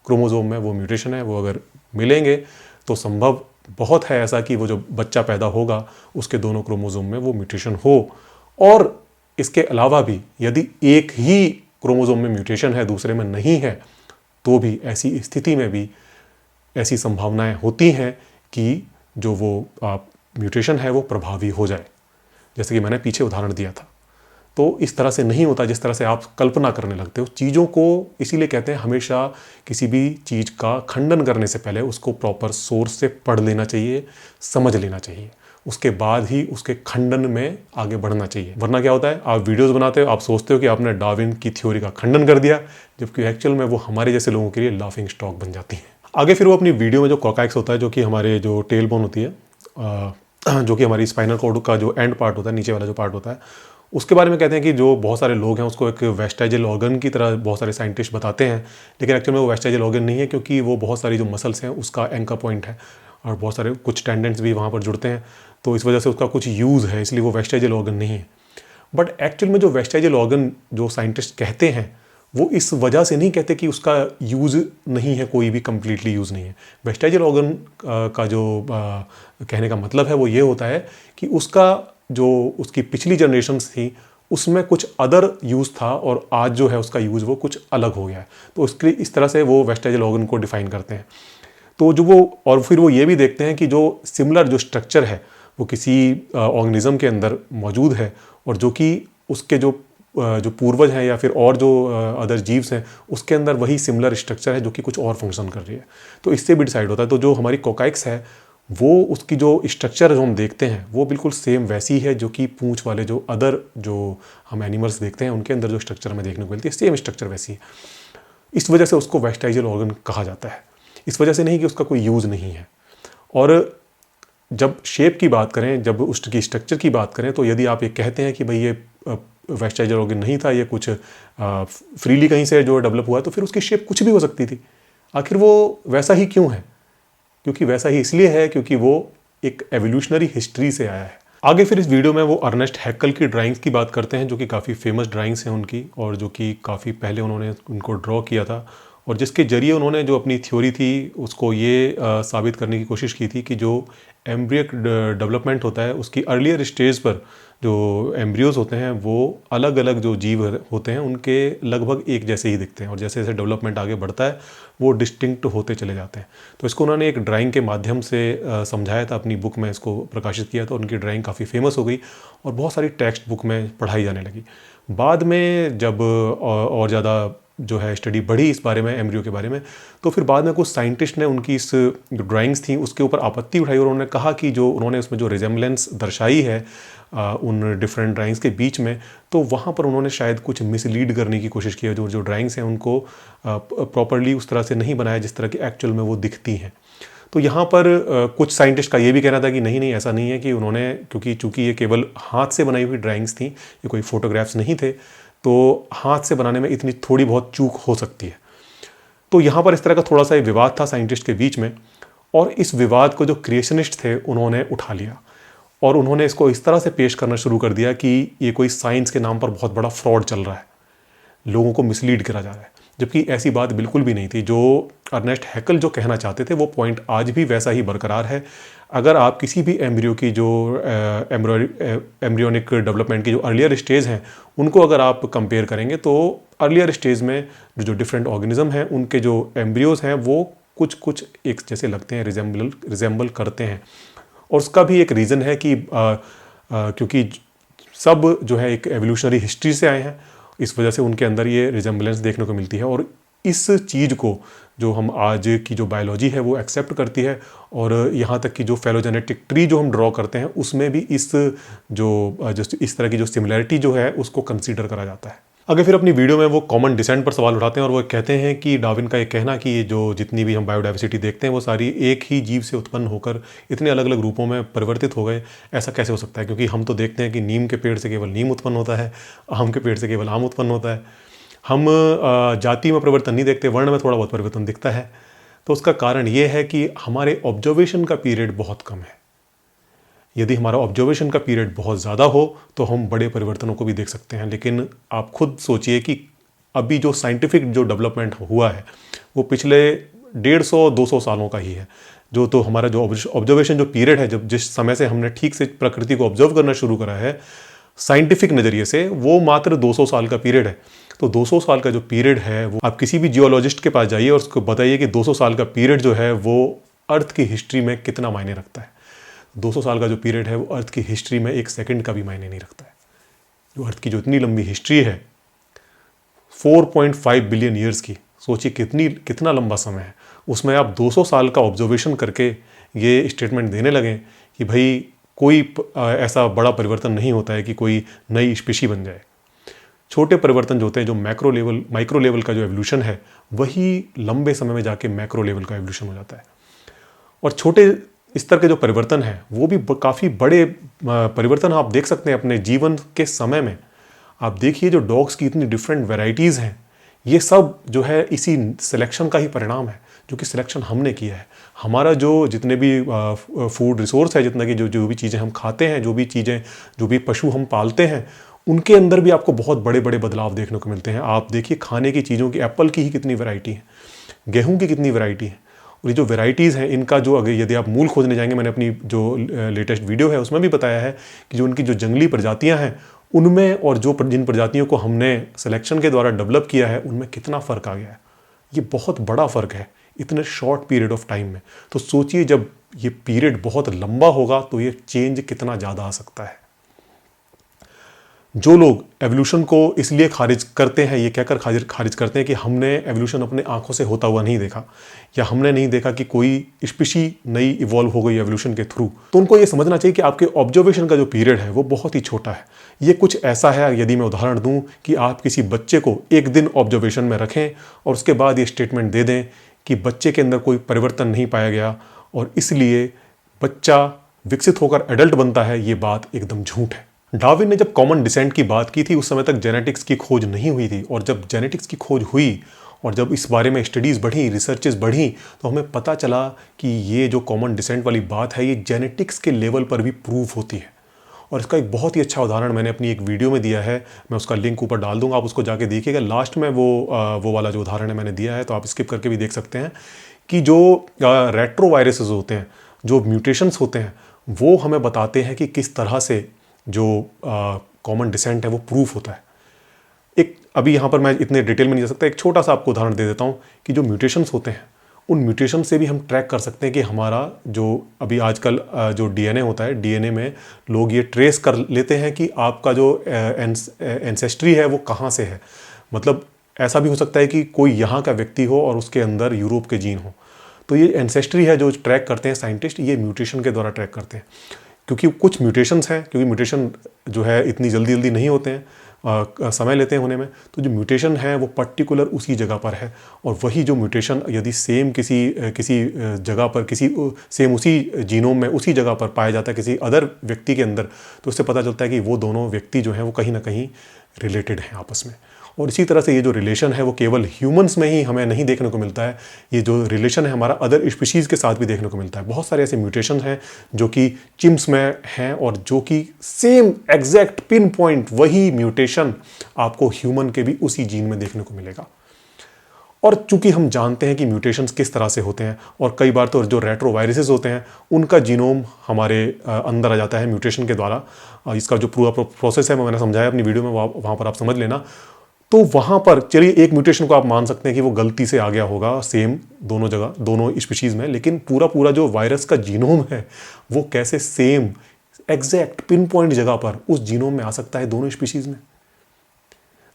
क्रोमोसोम में वो म्यूटेशन है, वो अगर मिलेंगे तो संभव बहुत है ऐसा कि वो जो बच्चा पैदा होगा उसके दोनों क्रोमोसोम में वो म्यूटेशन हो। और इसके अलावा भी यदि एक ही क्रोमोसोम में म्यूटेशन है, दूसरे में नहीं है, तो भी ऐसी स्थिति में भी ऐसी संभावनाएं होती हैं कि जो वो म्यूटेशन है वो प्रभावी हो जाए, जैसे कि मैंने पीछे उदाहरण दिया था। तो इस तरह से नहीं होता जिस तरह से आप कल्पना करने लगते हो चीज़ों को। इसीलिए कहते हैं हमेशा किसी भी चीज़ का खंडन करने से पहले उसको प्रॉपर सोर्स से पढ़ लेना चाहिए, समझ लेना चाहिए, उसके बाद ही उसके खंडन में आगे बढ़ना चाहिए। वरना क्या होता है, आप वीडियोस बनाते हो, आप सोचते हो कि आपने डार्विन की थ्योरी का खंडन कर दिया, जबकि एक्चुअल में वो हमारे जैसे लोगों के लिए लाफिंग स्टॉक बन जाती है। आगे फिर वो अपनी वीडियो में जो कॉकैक्स होता है, जो कि हमारे जो टेल बोन होती है, जो कि हमारी स्पाइनल कॉर्ड का जो एंड पार्ट होता है, नीचे वाला जो पार्ट होता है, उसके बारे में कहते हैं कि जो बहुत सारे लोग हैं उसको एक वेस्टाइजल ऑर्गन की तरह बहुत सारे साइंटिस्ट बताते हैं, लेकिन एक्चुअल में वो वेस्टाइजल ऑर्गन नहीं है, क्योंकि वो बहुत सारी जो मसल्स हैं उसका एंकर पॉइंट है, और बहुत सारे कुछ टेंडेंट्स भी वहाँ पर जुड़ते हैं, तो इस वजह से उसका कुछ यूज़ है, इसलिए वो वेस्टाइजल ऑर्गन नहीं है। बट एक्चुअल में जो वेस्टाइजल ऑर्गन जो साइंटिस्ट कहते हैं वो इस वजह से नहीं कहते कि उसका यूज़ नहीं है, कोई भी कंप्लीटली यूज़ नहीं है। वेस्टाइजल ऑर्गन का जो कहने का मतलब है वो ये होता है कि उसका जो उसकी पिछली जनरेशन्स थी उसमें कुछ अदर यूज़ था, और आज जो है उसका यूज़ वो कुछ अलग हो गया है, तो उसके इस तरह से वो वेस्टाइजल ऑर्गन को डिफाइन करते हैं। तो जो वो, और फिर वो ये भी देखते हैं कि जो सिमिलर जो स्ट्रक्चर है वो किसी ऑर्गेनिज्म के अंदर मौजूद है, और जो कि उसके जो पूर्वज हैं या फिर और जो अदर जीव्स हैं उसके अंदर वही सिमिलर स्ट्रक्चर है जो कि कुछ और फंक्शन कर रही है, तो इससे भी डिसाइड होता है। तो जो हमारी कोकाइक्स है वो उसकी जो स्ट्रक्चर जो हम देखते हैं वो बिल्कुल सेम वैसी है जो कि पूंछ वाले जो अदर जो हम एनिमल्स देखते हैं उनके अंदर जो स्ट्रक्चर हमें देखने को मिलती है, सेम स्ट्रक्चर वैसी है। इस वजह से उसको वेस्टाइजल ऑर्गन कहा जाता है, इस वजह से नहीं कि उसका कोई यूज़ नहीं है। और जब शेप की बात करें, जब उसकी स्ट्रक्चर की बात करें, तो यदि आप ये कहते हैं कि भाई ये वेस्टाइजल ऑर्गन नहीं था, ये कुछ फ्रीली कहीं से जो डेवलप हुआ है, तो फिर उसकी शेप कुछ भी हो सकती थी। आखिर वो वैसा ही क्यों है? क्योंकि वैसा ही इसलिए है क्योंकि वो एक एवोल्यूशनरी हिस्ट्री से आया है। आगे फिर इस वीडियो में वो अर्नेस्ट हैक्कल की ड्राइंग्स की बात करते हैं, जो कि काफ़ी फेमस ड्राइंग्स हैं उनकी, और जो कि काफ़ी पहले उन्होंने उनको ड्रॉ किया था, और जिसके जरिए उन्होंने जो अपनी थ्योरी थी उसको ये साबित करने की कोशिश की थी कि जो एम्ब्रियक डेवलपमेंट होता है उसकी अर्लियर स्टेज पर जो एम्ब्रियोज होते हैं वो अलग अलग जो जीव होते हैं उनके लगभग एक जैसे ही दिखते हैं, और जैसे जैसे डेवलपमेंट आगे बढ़ता है वो डिस्टिंक्ट होते चले जाते हैं। तो इसको उन्होंने एक ड्राइंग के माध्यम से समझाया था, अपनी बुक में इसको प्रकाशित किया था। उनकी ड्राइंग काफ़ी फेमस हो गई और बहुत सारी टेक्स्ट बुक में पढ़ाई जाने लगी। बाद में जब और ज़्यादा जो है स्टडी बढ़ी इस बारे में, एम्ब्रियो के बारे में, तो फिर बाद में कुछ साइंटिस्ट ने उनकी इस जो ड्राइंग्स थी उसके ऊपर आपत्ति उठाई, और उन्होंने कहा कि जो उन्होंने उसमें जो रिजेम्बलेंस दर्शाई है उन डिफरेंट ड्राइंग्स के बीच में, तो वहाँ पर उन्होंने शायद कुछ मिसलीड करने की कोशिश की है। जो ड्राइंग्स हैं उनको प्रॉपरली उस तरह से नहीं बनाया जिस तरह की एक्चुअल में वो दिखती हैं। तो यहाँ पर कुछ साइंटिस्ट का ये भी कहना था कि नहीं ऐसा नहीं है, कि उन्होंने क्योंकि चूंकि ये केवल हाथ से बनाई हुई ड्राइंग्स थी, ये कोई फोटोग्राफ्स नहीं थे, तो हाथ से बनाने में इतनी थोड़ी बहुत चूक हो सकती है। तो यहाँ पर इस तरह का थोड़ा सा विवाद था साइंटिस्ट के बीच में, और इस विवाद को जो क्रिएशनिस्ट थे उन्होंने उठा लिया और उन्होंने इसको इस तरह से पेश करना शुरू कर दिया कि ये कोई साइंस के नाम पर बहुत बड़ा फ्रॉड चल रहा है, लोगों को मिसलीड करा जा रहा है, जबकि ऐसी बात बिल्कुल भी नहीं थी। जो अर्नेस्ट हैकल जो कहना चाहते थे वो पॉइंट आज भी वैसा ही बरकरार है। अगर आप किसी भी एम्ब्रियो की जो एम्ब्रियोनिक डेवलपमेंट की जो अर्लियर स्टेज हैं उनको अगर आप कंपेयर करेंगे, तो अर्लियर स्टेज में जो डिफरेंट ऑर्गेनिज्म हैं उनके जो एम्ब्रियोज हैं वो कुछ कुछ एक जैसे लगते हैं, रिजेंबल करते हैं। और उसका भी एक रीज़न है कि क्योंकि सब जो है एक एवोल्यूशनरी हिस्ट्री से आए हैं, इस वजह से उनके अंदर ये रिजेम्बलेंस देखने को मिलती है। और इस चीज़ को जो हम आज की जो बायोलॉजी है वो एक्सेप्ट करती है, और यहाँ तक कि जो फेलोजेनेटिक ट्री जो हम ड्रॉ करते हैं उसमें भी इस इस तरह की जो सिमिलैरिटी जो है उसको कंसीडर करा जाता है। आगे फिर अपनी वीडियो में वो कॉमन डिसेंट पर सवाल उठाते हैं, और वो कहते हैं कि डार्विन का ये कहना कि ये जो जितनी भी हम बायोडाइवर्सिटी देखते हैं वो सारी एक ही जीव से उत्पन्न होकर इतने अलग अलग रूपों में परिवर्तित हो गए, ऐसा कैसे हो सकता है? क्योंकि हम तो देखते हैं कि नीम के पेड़ से केवल नीम उत्पन्न होता है, आम के पेड़ से केवल आम उत्पन्न होता है। हम जाति में परिवर्तन नहीं देखते, वर्ण में थोड़ा बहुत परिवर्तन दिखता है। तो उसका कारण ये है कि हमारे ऑब्जर्वेशन का पीरियड बहुत कम है। यदि हमारा ऑब्जर्वेशन का पीरियड बहुत ज़्यादा हो तो हम बड़े परिवर्तनों को भी देख सकते हैं। लेकिन आप खुद सोचिए कि अभी जो साइंटिफिक जो डेवलपमेंट हुआ है वो पिछले 150-200 सालों का ही है। जो तो हमारा जो ऑब्जर्वेशन जो पीरियड है, जब जिस समय से हमने ठीक से प्रकृति को ऑब्जर्व करना शुरू करा है साइंटिफिक नज़रिए से, वो मात्र 200 साल का पीरियड है। तो 200 साल का जो पीरियड है वो आप किसी भी जियोलॉजिस्ट के पास जाइए और उसको बताइए कि 200 साल का पीरियड जो है वो अर्थ की हिस्ट्री में कितना मायने रखता है। 200 साल का जो पीरियड है वो अर्थ की हिस्ट्री में 1 सेकंड का भी मायने नहीं रखता है। जो अर्थ की जो इतनी लंबी हिस्ट्री है 4.5 बिलियन ईयर्स की, सोचिए कितना लंबा समय है, उसमें आप 200 साल का ऑब्जर्वेशन करके ये स्टेटमेंट देने लगें कि भाई कोई ऐसा बड़ा परिवर्तन नहीं होता है कि कोई नई स्पीशी बन जाए। छोटे परिवर्तन जो होते हैं, जो माइक्रो लेवल का जो एवोल्यूशन है, वही लंबे समय में जाके मैक्रो लेवल का एवोल्यूशन हो जाता है। और छोटे स्तर के जो परिवर्तन हैं वो भी काफ़ी बड़े परिवर्तन आप देख सकते हैं अपने जीवन के समय में। आप देखिए जो डॉग्स की इतनी डिफरेंट वैरायटीज़ हैं, ये सब जो है इसी सिलेक्शन का ही परिणाम है, जो कि सिलेक्शन हमने किया है। हमारा जो जितने भी फूड रिसोर्स है, जितना कि जो भी चीज़ें हम खाते हैं, जो भी पशु हम पालते हैं, उनके अंदर भी आपको बहुत बड़े बड़े बदलाव देखने को मिलते हैं। आप देखिए खाने की चीज़ों की, एप्पल की ही कितनी वैरायटी है, गेहूँ की कितनी वैरायटी है। और ये जो वैरायटीज़ हैं इनका जो अगर यदि आप मूल खोजने जाएंगे, मैंने अपनी जो लेटेस्ट वीडियो है उसमें भी बताया है कि जो उनकी जो जंगली प्रजातियां हैं उनमें और जिन प्रजातियों को हमने सिलेक्शन के द्वारा डेवलप किया है उनमें कितना फ़र्क आ गया है। ये बहुत बड़ा फ़र्क है इतने शॉर्ट पीरियड ऑफ टाइम में। तो सोचिए जब ये पीरियड बहुत लंबा होगा तो ये चेंज कितना ज़्यादा आ सकता है। जो लोग एवोल्यूशन को इसलिए खारिज करते हैं, ये कहकर खारिज करते हैं कि हमने एवोल्यूशन अपने आंखों से होता हुआ नहीं देखा, या हमने नहीं देखा कि कोई स्पीशी नई इवॉल्व हो गई एवोल्यूशन के थ्रू, तो उनको ये समझना चाहिए कि आपके ऑब्जर्वेशन का जो पीरियड है वो बहुत ही छोटा है। ये कुछ ऐसा है, यदि मैं उदाहरण दूं, कि आप किसी बच्चे को 1 दिन ऑब्जर्वेशन में रखें और उसके बाद ये स्टेटमेंट दे दें कि बच्चे के अंदर कोई परिवर्तन नहीं पाया गया और इसलिए बच्चा विकसित होकर एडल्ट बनता है, ये बात एकदम झूठ है। डार्विन ने जब कॉमन डिसेंट की बात की थी उस समय तक जेनेटिक्स की खोज नहीं हुई थी, और जब जेनेटिक्स की खोज हुई और जब इस बारे में स्टडीज़ बढ़ी, रिसर्चेस बढ़ी, तो हमें पता चला कि ये जो कॉमन डिसेंट वाली बात है ये जेनेटिक्स के लेवल पर भी प्रूफ होती है। और इसका एक बहुत ही अच्छा उदाहरण मैंने अपनी एक वीडियो में दिया है, मैं उसका लिंक ऊपर डाल दूंगा, आप उसको जाके देखिएगा। लास्ट में वो वाला जो उदाहरण है मैंने दिया है, तो आप स्किप करके भी देख सकते हैं कि जो रेट्रोवायरसेस होते हैं, जो म्यूटेशंस होते हैं, वो हमें बताते हैं कि किस तरह से जो कॉमन डिसेंट है वो प्रूफ होता है। एक अभी यहाँ पर मैं इतने डिटेल में नहीं जा सकता, एक छोटा सा आपको उदाहरण दे देता हूँ कि जो म्यूटेशंस होते हैं उन म्यूटेशन से भी हम ट्रैक कर सकते हैं कि हमारा जो अभी आजकल जो डीएनए होता है, डीएनए में लोग ये ट्रेस कर लेते हैं कि आपका जो एंसेस्ट्री है वो कहाँ से है। मतलब ऐसा भी हो सकता है कि कोई यहाँ का व्यक्ति हो और उसके अंदर यूरोप के जीन हो। तो ये एंसेस्ट्री है जो ट्रैक करते हैं साइंटिस्ट, ये म्यूटेशन के द्वारा ट्रैक करते हैं। क्योंकि कुछ म्यूटेशंस हैं, क्योंकि म्यूटेशन जो है इतनी जल्दी जल्दी नहीं होते हैं, समय लेते हैं होने में, तो जो म्यूटेशन है वो पर्टिकुलर उसी जगह पर है। और वही जो म्यूटेशन यदि सेम किसी जगह पर सेम उसी जीनोम में उसी जगह पर पाया जाता है किसी अदर व्यक्ति के अंदर, तो उससे पता चलता है कि वो दोनों व्यक्ति जो हैं वो कहीं ना कहीं रिलेटेड हैं आपस में। और इसी तरह से ये जो रिलेशन है वो केवल ह्यूमंस में ही हमें नहीं देखने को मिलता है, ये जो रिलेशन है हमारा अदर स्पीशीज़ के साथ भी देखने को मिलता है। बहुत सारे ऐसे म्यूटेशन हैं जो कि चिम्प्स में हैं और जो कि सेम एग्जैक्ट पिन पॉइंट वही म्यूटेशन आपको ह्यूमन के भी उसी जीन में देखने को मिलेगा। और चूंकि हम जानते हैं कि म्यूटेशंस किस तरह से होते हैं, और कई बार तो जो रेट्रोवायरसेस होते हैं उनका जीनोम हमारे अंदर आ जाता है म्यूटेशन के द्वारा। इसका जो पूरा प्रोसेस है मैंने समझाया अपनी वीडियो में, वहाँ पर आप समझ लेना। तो वहाँ पर चलिए एक म्यूटेशन को आप मान सकते हैं कि वो गलती से आ गया होगा सेम दोनों जगह दोनों स्पीशीज़ में, लेकिन पूरा जो वायरस का जीनोम है वो कैसे सेम एग्जैक्ट पिन पॉइंट जगह पर उस जीनोम में आ सकता है दोनों स्पीशीज़ में।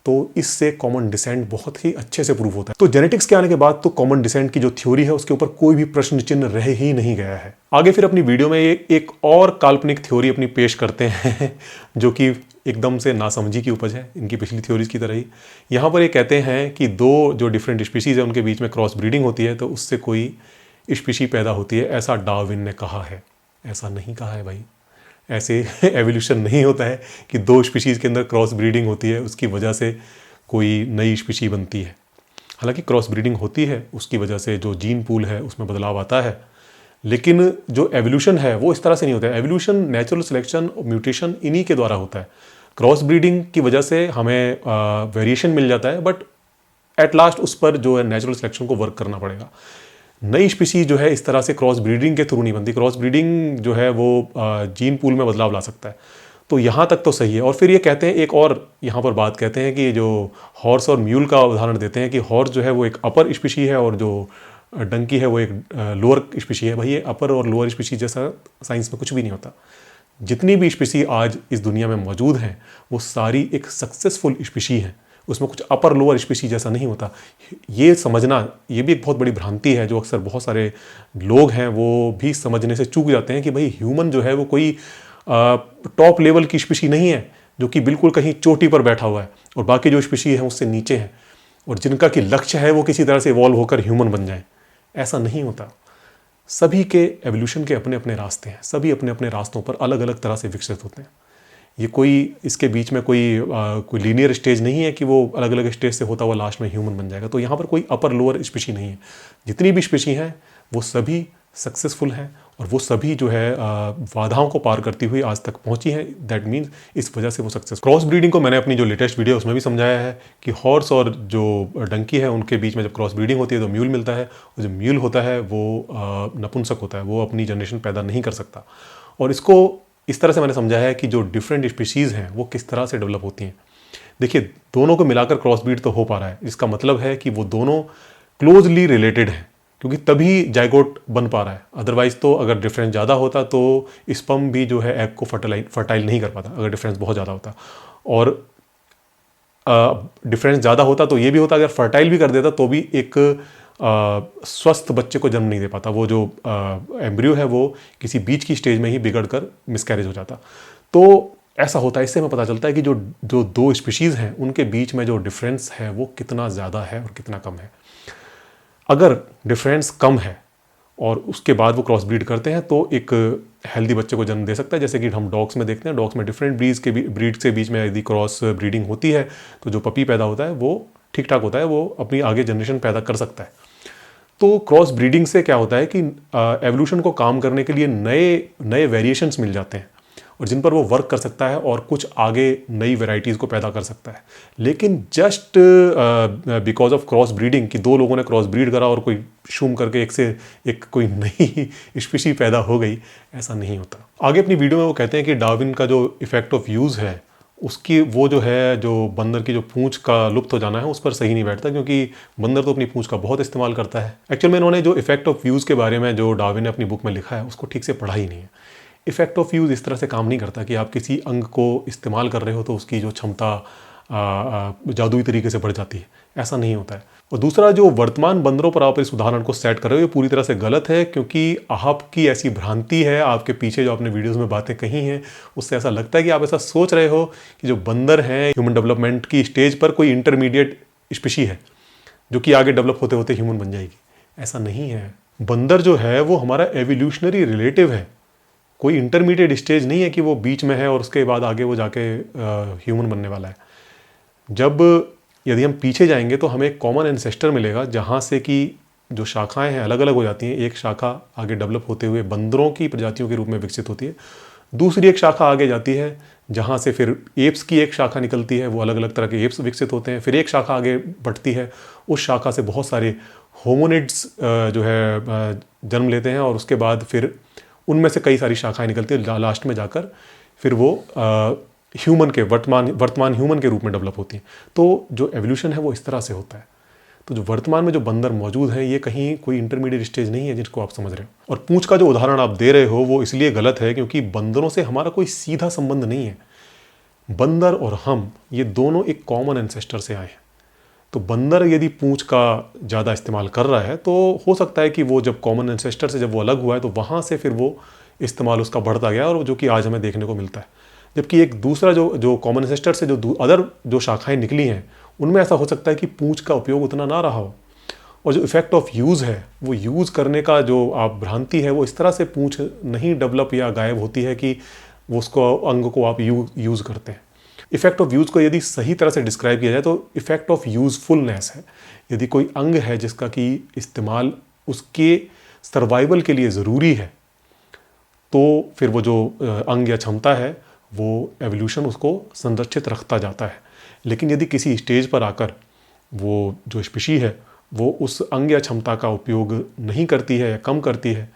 तो इससे कॉमन डिसेंट बहुत ही अच्छे से प्रूव होता है। तो जेनेटिक्स के आने के बाद तो कॉमन डिसेंट की जो थ्योरी है उसके ऊपर कोई भी प्रश्न चिन्ह रह ही नहीं गया है। आगे फिर अपनी वीडियो में एक और काल्पनिक थ्योरी अपनी पेश करते हैं जो कि एकदम से नासमझी की उपज है इनकी पिछली थ्योरीज की तरह ही। यहाँ पर ये कहते हैं कि दो जो डिफरेंट स्पीशीज है उनके बीच में क्रॉस ब्रीडिंग होती है तो उससे कोई स्पीशी पैदा होती है, ऐसा डार्विन ने कहा है। ऐसा नहीं कहा है भाई, ऐसे एवोल्यूशन नहीं होता है कि दो स्पीशीज़ के अंदर क्रॉस ब्रीडिंग होती है उसकी वजह से कोई नई स्पीशी बनती है। हालांकि क्रॉस ब्रीडिंग होती है उसकी वजह से जो जीन पूल है उसमें बदलाव आता है, लेकिन जो एवोल्यूशन है वो इस तरह से नहीं होता है। एवोल्यूशन, नेचुरल सिलेक्शन और म्यूटेशन इन्हीं के द्वारा होता है। क्रॉस ब्रीडिंग की वजह से हमें वेरिएशन मिल जाता है, बट एट लास्ट उस पर जो है नेचुरल सिलेक्शन को वर्क करना पड़ेगा। नई स्पीशीज जो है इस तरह से क्रॉस ब्रीडिंग के थ्रू नहीं बनती। क्रॉस ब्रीडिंग जो है वो जीन पूल में बदलाव ला सकता है। तो यहाँ तक तो सही है। और फिर ये कहते हैं एक और यहाँ पर बात कहते हैं कि जो हॉर्स और म्यूल का उदाहरण देते हैं कि हॉर्स जो है वो एक अपर स्पीशी है और जो डंकी है वो एक लोअर स्पीशी है। भाई ये अपर और लोअर स्पीशी जैसा साइंस में कुछ भी नहीं होता। जितनी भी स्पीशी आज इस दुनिया में मौजूद हैं वो सारी एक सक्सेसफुल स्पीशी हैं, उसमें कुछ अपर लोअर स्पीशी जैसा नहीं होता। ये समझना ये भी एक बहुत बड़ी भ्रांति है जो अक्सर बहुत सारे लोग हैं वो भी समझने से चूक जाते हैं कि भाई ह्यूमन जो है वो कोई टॉप लेवल की स्पीशी नहीं है जो कि बिल्कुल कहीं चोटी पर बैठा हुआ है और बाकी जो स्पीशी है उससे नीचे है और जिनका कि लक्ष्य है वो किसी तरह से इवॉल्व होकर ह्यूमन बन जाए। ऐसा नहीं होता। सभी के एवोल्यूशन के अपने अपने रास्ते हैं, सभी अपने अपने रास्तों पर अलग अलग तरह से विकसित होते हैं। ये कोई इसके बीच में कोई लीनियर स्टेज नहीं है कि वो अलग अलग स्टेज से होता हुआ लास्ट में ह्यूमन बन जाएगा। तो यहाँ पर कोई अपर लोअर स्पीशी नहीं है। जितनी भी स्पीशी हैं वो सभी सक्सेसफुल हैं और वो सभी जो है बाधाओं को पार करती हुई आज तक पहुंची हैं। दैट मीन्स इस वजह से वो सक्सेस। क्रॉस ब्रीडिंग को मैंने अपनी जो लेटेस्ट वीडियो उसमें भी समझाया है कि हॉर्स और जो डंकी है उनके बीच में जब क्रॉस ब्रीडिंग होती है तो म्यूल मिलता है, और जो म्यूल होता है वो नपुंसक होता है, वो अपनी जनरेशन पैदा नहीं कर सकता। और इसको इस तरह से मैंने समझा है कि जो डिफरेंट स्पीशीज़ हैं वो किस तरह से डेवलप होती हैं। देखिए दोनों को मिलाकर क्रॉस ब्रीड तो हो पा रहा है, इसका मतलब है कि वो दोनों क्लोजली रिलेटेड हैं क्योंकि तभी जाइगोट बन पा रहा है। अदरवाइज तो अगर डिफरेंस ज़्यादा होता तो स्पर्म भी जो है एग को फर्टाइल नहीं कर पाता अगर डिफरेंस बहुत ज़्यादा होता। और डिफरेंस ज़्यादा होता तो ये भी होता अगर फर्टाइल भी कर देता तो भी एक स्वस्थ बच्चे को जन्म नहीं दे पाता। वो जो एम्ब्रियो है वो किसी बीच की स्टेज में ही बिगड़कर मिसकैरेज हो जाता। तो ऐसा होता है। इससे हमें पता चलता है कि जो दो स्पीशीज़ हैं उनके बीच में जो डिफरेंस है वो कितना ज़्यादा है और कितना कम है। अगर डिफरेंस कम है और उसके बाद वो क्रॉस ब्रीड करते हैं तो एक हेल्दी बच्चे को जन्म दे सकता है। जैसे कि हम डॉग्स में देखते हैं, डॉग्स में डिफरेंट ब्रीड के बीच में यदि क्रॉस ब्रीडिंग होती है तो जो पपी पैदा होता है वो ठीक ठाक होता है, वो अपनी आगे जनरेशन पैदा कर सकता है। तो क्रॉस ब्रीडिंग से क्या होता है कि एवोल्यूशन को काम करने के लिए नए वेरिएशंस मिल जाते हैं और जिन पर वो वर्क कर सकता है और कुछ आगे नई वैरायटीज़ को पैदा कर सकता है। लेकिन just because of cross breeding कि दो लोगों ने क्रॉस ब्रीड करा और कोई शूम करके एक से एक कोई नई स्पीशी पैदा हो गई, ऐसा नहीं होता। आगे अपनी वीडियो में वो कहते हैं कि डार्विन का जो इफेक्ट ऑफ यूज़ है उसकी वो जो है, जो बंदर की जो पूंछ का लुप्त हो जाना है उस पर सही नहीं बैठता, क्योंकि बंदर तो अपनी पूंछ का बहुत इस्तेमाल करता है। एक्चुअल में इन्होंने जो इफेक्ट ऑफ यूज़ के बारे में जो डार्विन ने अपनी बुक में लिखा है उसको ठीक से पढ़ा ही नहीं है। इफेक्ट ऑफ यूज़ इस तरह से काम नहीं करता कि आप किसी अंग को इस्तेमाल कर रहे हो तो उसकी जो क्षमता जादुई तरीके से बढ़ जाती है, ऐसा नहीं होता है। और दूसरा, जो वर्तमान बंदरों पर आप इस उदाहरण को सेट कर रहे हो ये पूरी तरह से गलत है, क्योंकि आपकी ऐसी भ्रांति है, आपके पीछे जो आपने वीडियोस में बातें कही हैं उससे ऐसा लगता है कि आप ऐसा सोच रहे हो कि जो बंदर हैं ह्यूमन डेवलपमेंट की स्टेज पर कोई इंटरमीडिएट स्पीशी है जो कि आगे डेवलप होते होते ह्यूमन बन जाएगी। ऐसा नहीं है। बंदर जो है वो हमारा एवोल्यूशनरी रिलेटिव है, कोई इंटरमीडिएट स्टेज नहीं है कि वो बीच में है और उसके बाद आगे वो जाके ह्यूमन बनने वाला है। यदि हम पीछे जाएंगे तो हमें एक कॉमन एंसेस्टर मिलेगा जहाँ से कि जो शाखाएं हैं अलग अलग हो जाती हैं। एक शाखा आगे डेवलप होते हुए बंदरों की प्रजातियों के रूप में विकसित होती है, दूसरी एक शाखा आगे जाती है जहाँ से फिर एप्स की एक शाखा निकलती है, वो अलग अलग तरह के एप्स विकसित होते हैं। फिर एक शाखा आगे बढ़ती है, उस शाखा से बहुत सारे होमोनिड्स जो है जन्म लेते हैं और उसके बाद फिर उनमें से कई सारी शाखाएं निकलती हैं, लास्ट में जाकर फिर वो ह्यूमन के वर्तमान ह्यूमन के रूप में डेवलप होती हैं। तो जो एवोल्यूशन है वो इस तरह से होता है। तो जो वर्तमान में जो बंदर मौजूद हैं ये कहीं कोई इंटरमीडिएट स्टेज नहीं है जिसको आप समझ रहे हो। और पूंछ का जो उदाहरण आप दे रहे हो वो इसलिए गलत है क्योंकि बंदरों से हमारा कोई सीधा संबंध नहीं है। बंदर और हम ये दोनों एक कॉमन एंसेस्टर से आए हैं। तो बंदर यदि पूंछ का ज़्यादा इस्तेमाल कर रहा है तो हो सकता है कि वो जब कॉमन एंसेस्टर से जब वो अलग हुआ है तो वहाँ से फिर वो इस्तेमाल उसका बढ़ता गया और जो कि आज हमें देखने को मिलता है। जबकि एक दूसरा जो कॉमन एंसेस्टर से जो अदर जो शाखाएं निकली हैं उनमें ऐसा हो सकता है कि पूंछ का उपयोग उतना ना रहा हो। और जो इफेक्ट ऑफ यूज़ है वो यूज़ करने का जो आप भ्रांति है वो इस तरह से पूंछ नहीं डेवलप या गायब होती है कि वो उसको अंग को आप यूज़ करते हैं। इफेक्ट ऑफ यूज़ को यदि सही तरह से डिस्क्राइब किया जाए तो इफेक्ट ऑफ यूज़फुलनेस है। यदि कोई अंग है जिसका कि इस्तेमाल उसके सर्वाइवल के लिए ज़रूरी है तो फिर वो जो अंग या क्षमता है वो एवोल्यूशन उसको संरक्षित रखता जाता है। लेकिन यदि किसी स्टेज पर आकर वो जो स्पीशी है वो उस अंग या क्षमता का उपयोग नहीं करती है या कम करती है,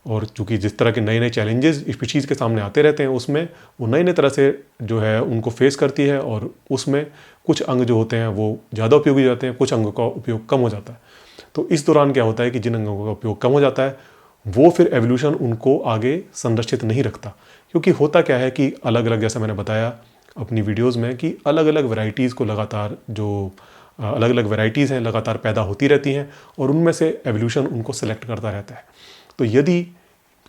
और चूँकि जिस तरह के नए नए चैलेंजेस स्पीशीज़ के सामने आते रहते हैं उसमें वो नए नए तरह से जो है उनको फेस करती है और उसमें कुछ अंग जो होते हैं वो ज़्यादा उपयोगी हो जाते हैं, कुछ अंगों का उपयोग कम हो जाता है। तो इस दौरान क्या होता है कि जिन अंगों का उपयोग कम हो जाता है वो फिर एवोल्यूशन उनको आगे संरक्षित नहीं रखता। क्योंकि होता क्या है कि अलग अलग, जैसा मैंने बताया अपनी वीडियोस में, कि अलग अलग वैरायटीज़ को लगातार जो अलग अलग वैरायटीज़ हैं लगातार पैदा होती रहती हैं और उनमें से एवोल्यूशन उनको सेलेक्ट करता रहता है। तो यदि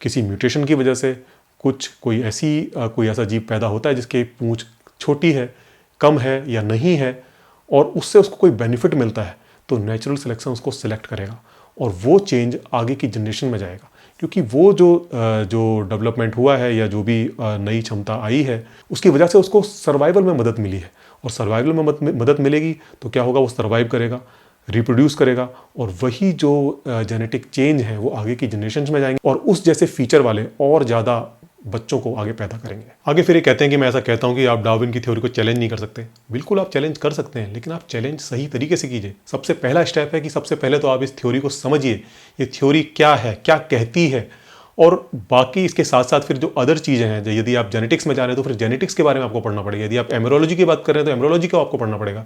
किसी म्यूटेशन की वजह से कोई ऐसा जीव पैदा होता है जिसकी पूंछ छोटी है, कम है या नहीं है और उससे उसको कोई बेनिफिट मिलता है तो नेचुरल सिलेक्शन उसको सिलेक्ट करेगा और वो चेंज आगे की जनरेशन में जाएगा। क्योंकि वो जो डेवलपमेंट हुआ है या जो भी नई क्षमता आई है उसकी वजह से उसको सर्वाइवल में मदद मिली है, और सर्वाइवल में मदद मिलेगी तो क्या होगा, वो सर्वाइव करेगा, रिप्रोड्यूस करेगा और वही जो जेनेटिक चेंज है वो आगे की जनरेशन में जाएंगे और उस जैसे फीचर वाले और ज़्यादा बच्चों को आगे पैदा करेंगे। आगे फिर ये कहते हैं कि मैं ऐसा कहता हूँ कि आप डार्विन की थ्योरी को चैलेंज नहीं कर सकते। बिल्कुल आप चैलेंज कर सकते हैं, लेकिन आप चैलेंज सही तरीके से कीजिए। सबसे पहला स्टेप है कि सबसे पहले तो आप इस थ्योरी को समझिए, ये थ्योरी क्या है, क्या कहती है, और बाकी इसके साथ साथ फिर जो अदर चीज़ें हैं, यदि आप जेनेटिक्स में जा रहे हैं तो फिर जेनेटिक्स के बारे में आपको पढ़ना पड़ेगा। यदि आप एमरोलॉजी की बात कर रहे हैं तो एमरोलॉजी को आपको पढ़ना पड़ेगा।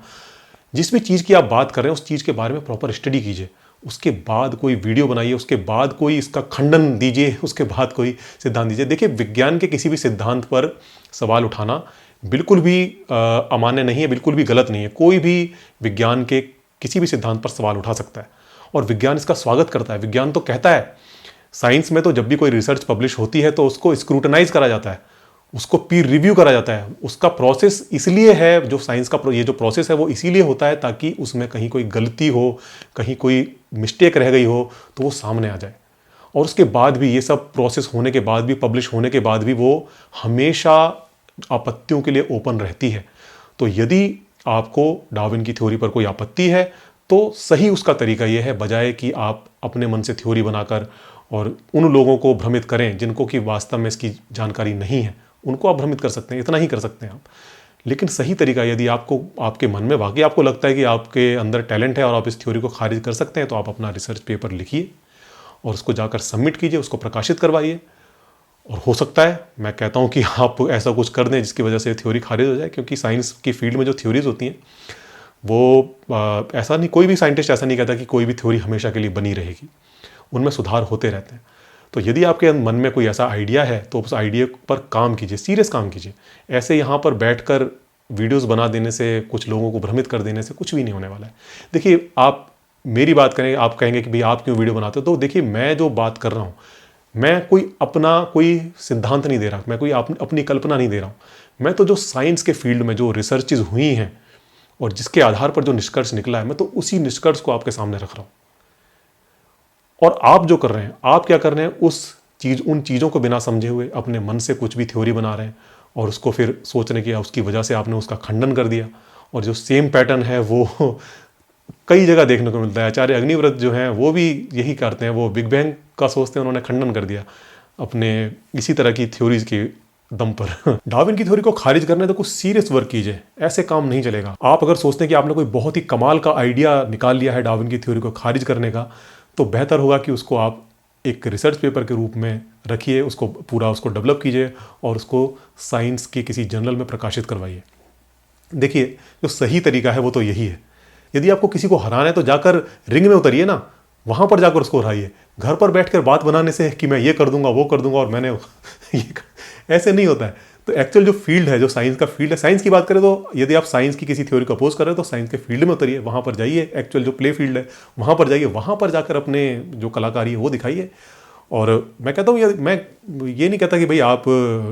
जिस भी चीज़ की आप बात कर रहे हैं उस चीज़ के बारे में प्रॉपर स्टडी कीजिए, उसके बाद कोई वीडियो बनाइए, उसके बाद कोई इसका खंडन दीजिए, उसके बाद कोई सिद्धांत दीजिए। देखिए, विज्ञान के किसी भी सिद्धांत पर सवाल उठाना बिल्कुल भी अमान्य नहीं है, बिल्कुल भी गलत नहीं है। कोई भी विज्ञान के किसी भी सिद्धांत पर सवाल उठा सकता है और विज्ञान इसका स्वागत करता है। विज्ञान तो कहता है, साइंस में तो जब भी कोई रिसर्च पब्लिश होती है तो उसको स्क्रूटनाइज करा जाता है, उसको पीर रिव्यू करा जाता है। उसका प्रोसेस इसलिए है, जो साइंस का ये जो प्रोसेस है वो इसीलिए होता है ताकि उसमें कहीं कोई गलती हो, कहीं कोई मिस्टेक रह गई हो तो वो सामने आ जाए। और उसके बाद भी, ये सब प्रोसेस होने के बाद भी, पब्लिश होने के बाद भी, वो हमेशा आपत्तियों के लिए ओपन रहती है। तो यदि आपको डार्विन की थ्योरी पर कोई आपत्ति है तो सही उसका तरीका ये है, बजाय कि आप अपने मन से थ्योरी बनाकर और उन लोगों को भ्रमित करें जिनको कि वास्तव में इसकी जानकारी नहीं है, उनको आप भ्रमित कर सकते हैं, इतना ही कर सकते हैं आप। लेकिन सही तरीका, यदि आपको आपके मन में वाकई आपको लगता है कि आपके अंदर टैलेंट है और आप इस थ्योरी को खारिज कर सकते हैं, तो आप अपना रिसर्च पेपर लिखिए और उसको जाकर सबमिट कीजिए, उसको प्रकाशित करवाइए। और हो सकता है, मैं कहता हूँ कि आप ऐसा कुछ कर दें जिसकी वजह से थ्योरी खारिज हो जाए, क्योंकि साइंस की फील्ड में जो थ्योरीज होती हैं वो ऐसा नहीं, कोई भी साइंटिस्ट ऐसा नहीं कहता कि कोई भी थ्योरी हमेशा के लिए बनी रहेगी, उनमें सुधार होते रहते हैं। तो यदि आपके मन में कोई ऐसा आइडिया है तो उस आइडिया पर काम कीजिए, सीरियस काम कीजिए। ऐसे यहाँ पर बैठकर वीडियोस बना देने से, कुछ लोगों को भ्रमित कर देने से कुछ भी नहीं होने वाला है। देखिए, आप मेरी बात करें, आप कहेंगे कि भाई आप क्यों वीडियो बनाते हो, तो देखिए मैं जो बात कर रहा हूँ, मैं कोई सिद्धांत नहीं दे रहा, मैं कोई अपनी कल्पना नहीं दे रहा हूँ। मैं तो जो साइंस के फील्ड में जो रिसर्चेज हुई हैं और जिसके आधार पर जो निष्कर्ष निकला है, मैं तो उसी निष्कर्ष को आपके सामने रख रहा हूँ। और आप जो कर रहे हैं, आप क्या कर रहे हैं, उन चीज़ों को बिना समझे हुए अपने मन से कुछ भी थ्योरी बना रहे हैं और उसको फिर सोचने की उसकी वजह से आपने उसका खंडन कर दिया। और जो सेम पैटर्न है वो कई जगह देखने को मिलता है। आचार्य अग्निव्रत जो हैं वो भी यही करते हैं, वो बिग बैंग का सोचते हैं, उन्होंने खंडन कर दिया अपने इसी तरह की थ्योरीज के दम पर। डार्विन की थ्योरी को खारिज करने तो कुछ सीरियस वर्क कीजिए, ऐसे काम नहीं चलेगा। आप अगर सोचते हैं कि आपने कोई बहुत ही कमाल का आइडिया निकाल लिया है डार्विन की थ्योरी को खारिज करने का, तो बेहतर होगा कि उसको आप एक रिसर्च पेपर के रूप में रखिए, उसको डेवलप कीजिए और उसको साइंस के किसी जर्नल में प्रकाशित करवाइए। देखिए, जो सही तरीका है वो तो यही है। यदि आपको किसी को हराना है तो जाकर रिंग में उतरिए ना, वहां पर जाकर उसको हराइए। घर पर बैठकर बात बनाने से कि मैं ये कर दूंगा, वो कर दूंगा और मैंने ऐसे नहीं होता है। तो एक्चुअल जो फील्ड है, जो साइंस का फील्ड है, साइंस की बात करें तो यदि आप साइंस की किसी थ्योरी को अपोज कर रहे हो तो साइंस के फील्ड में उतरिए, वहां पर जाइए, एक्चुअल जो प्ले फील्ड है वहां पर जाइए, वहां पर जाकर अपने जो कलाकारी है वो दिखाइए। और मैं कहता हूँ, मैं ये नहीं कहता कि भाई आप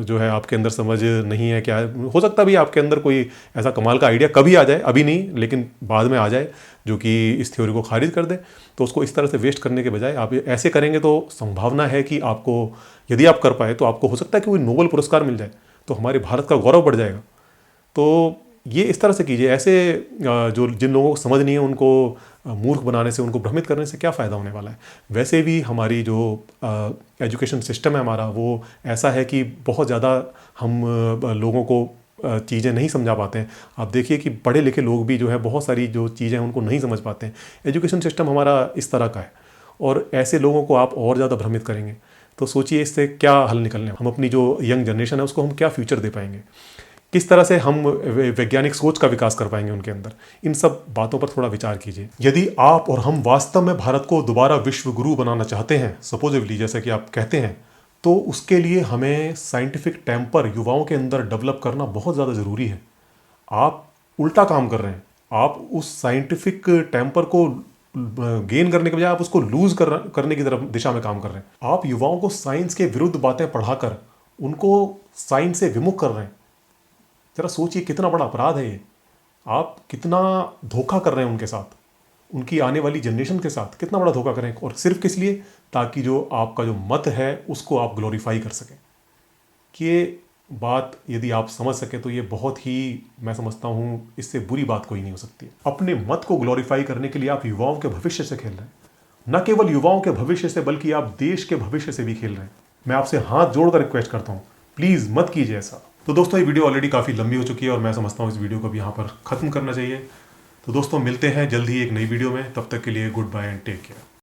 जो है आपके अंदर समझ नहीं है, क्या हो सकता है भाई आपके अंदर कोई ऐसा कमाल का आइडिया कभी आ जाए, अभी नहीं लेकिन बाद में आ जाए, जो कि इस थ्योरी को खारिज कर दे। तो उसको इस तरह से वेस्ट करने के बजाय आप ऐसे करेंगे तो संभावना है कि आपको, यदि आप कर पाए तो आपको हो सकता है कि कोई नोबेल पुरस्कार मिल जाए, तो हमारे भारत का गौरव बढ़ जाएगा। तो ये इस तरह से कीजिए। ऐसे जो जिन लोगों को समझ नहीं है उनको मूर्ख बनाने से, उनको भ्रमित करने से क्या फ़ायदा होने वाला है। वैसे भी हमारी जो एजुकेशन सिस्टम है हमारा, वो ऐसा है कि बहुत ज़्यादा हम लोगों को चीज़ें नहीं समझा पाते हैं। आप देखिए कि पढ़े लिखे लोग भी जो है बहुत सारी जो चीज़ें हैं उनको नहीं समझ पाते हैं। एजुकेशन सिस्टम हमारा इस तरह का है और ऐसे लोगों को आप और ज़्यादा भ्रमित करेंगे तो सोचिए इससे क्या हल निकलने। हम अपनी जो यंग जनरेशन है उसको हम क्या फ्यूचर दे पाएंगे, किस तरह से हम वैज्ञानिक सोच का विकास कर पाएंगे उनके अंदर। इन सब बातों पर थोड़ा विचार कीजिए। यदि आप और हम वास्तव में भारत को दोबारा विश्व गुरु बनाना चाहते हैं, सपोजिवली जैसे कि आप कहते हैं, तो उसके लिए हमें साइंटिफिक टेम्पर युवाओं के अंदर डेवलप करना बहुत ज़्यादा ज़रूरी है। आप उल्टा काम कर रहे हैं। आप उस साइंटिफिक टेम्पर को गेन करने के बजाय आप उसको लूज करने की तरफ दिशा में काम कर रहे हैं। आप युवाओं को साइंस के विरुद्ध बातें पढ़ाकर उनको साइंस से विमुख कर रहे हैं। जरा सोचिए कितना बड़ा अपराध है ये। आप कितना धोखा कर रहे हैं उनके साथ, उनकी आने वाली जनरेशन के साथ कितना बड़ा धोखा करें, और सिर्फ किस लिए, ताकि जो आपका जो मत है उसको आप ग्लोरीफाई कर सकें। कि ये बात यदि आप समझ सकें तो ये बहुत ही, मैं समझता हूँ इससे बुरी बात कोई नहीं हो सकती। अपने मत को ग्लोरीफाई करने के लिए आप युवाओं के भविष्य से खेल रहे हैं, न केवल युवाओं के भविष्य से बल्कि आप देश के भविष्य से भी खेल रहे हैं। मैं आपसे हाथ जोड़कर रिक्वेस्ट करता हूँ, प्लीज़ मत कीजिए ऐसा। तो दोस्तों, ये वीडियो ऑलरेडी काफ़ी लंबी हो चुकी है और मैं समझता हूँ इस वीडियो को भी यहाँ पर ख़त्म करना चाहिए। तो दोस्तों, मिलते हैं जल्द ही एक नई वीडियो में। तब तक के लिए goodbye and take care.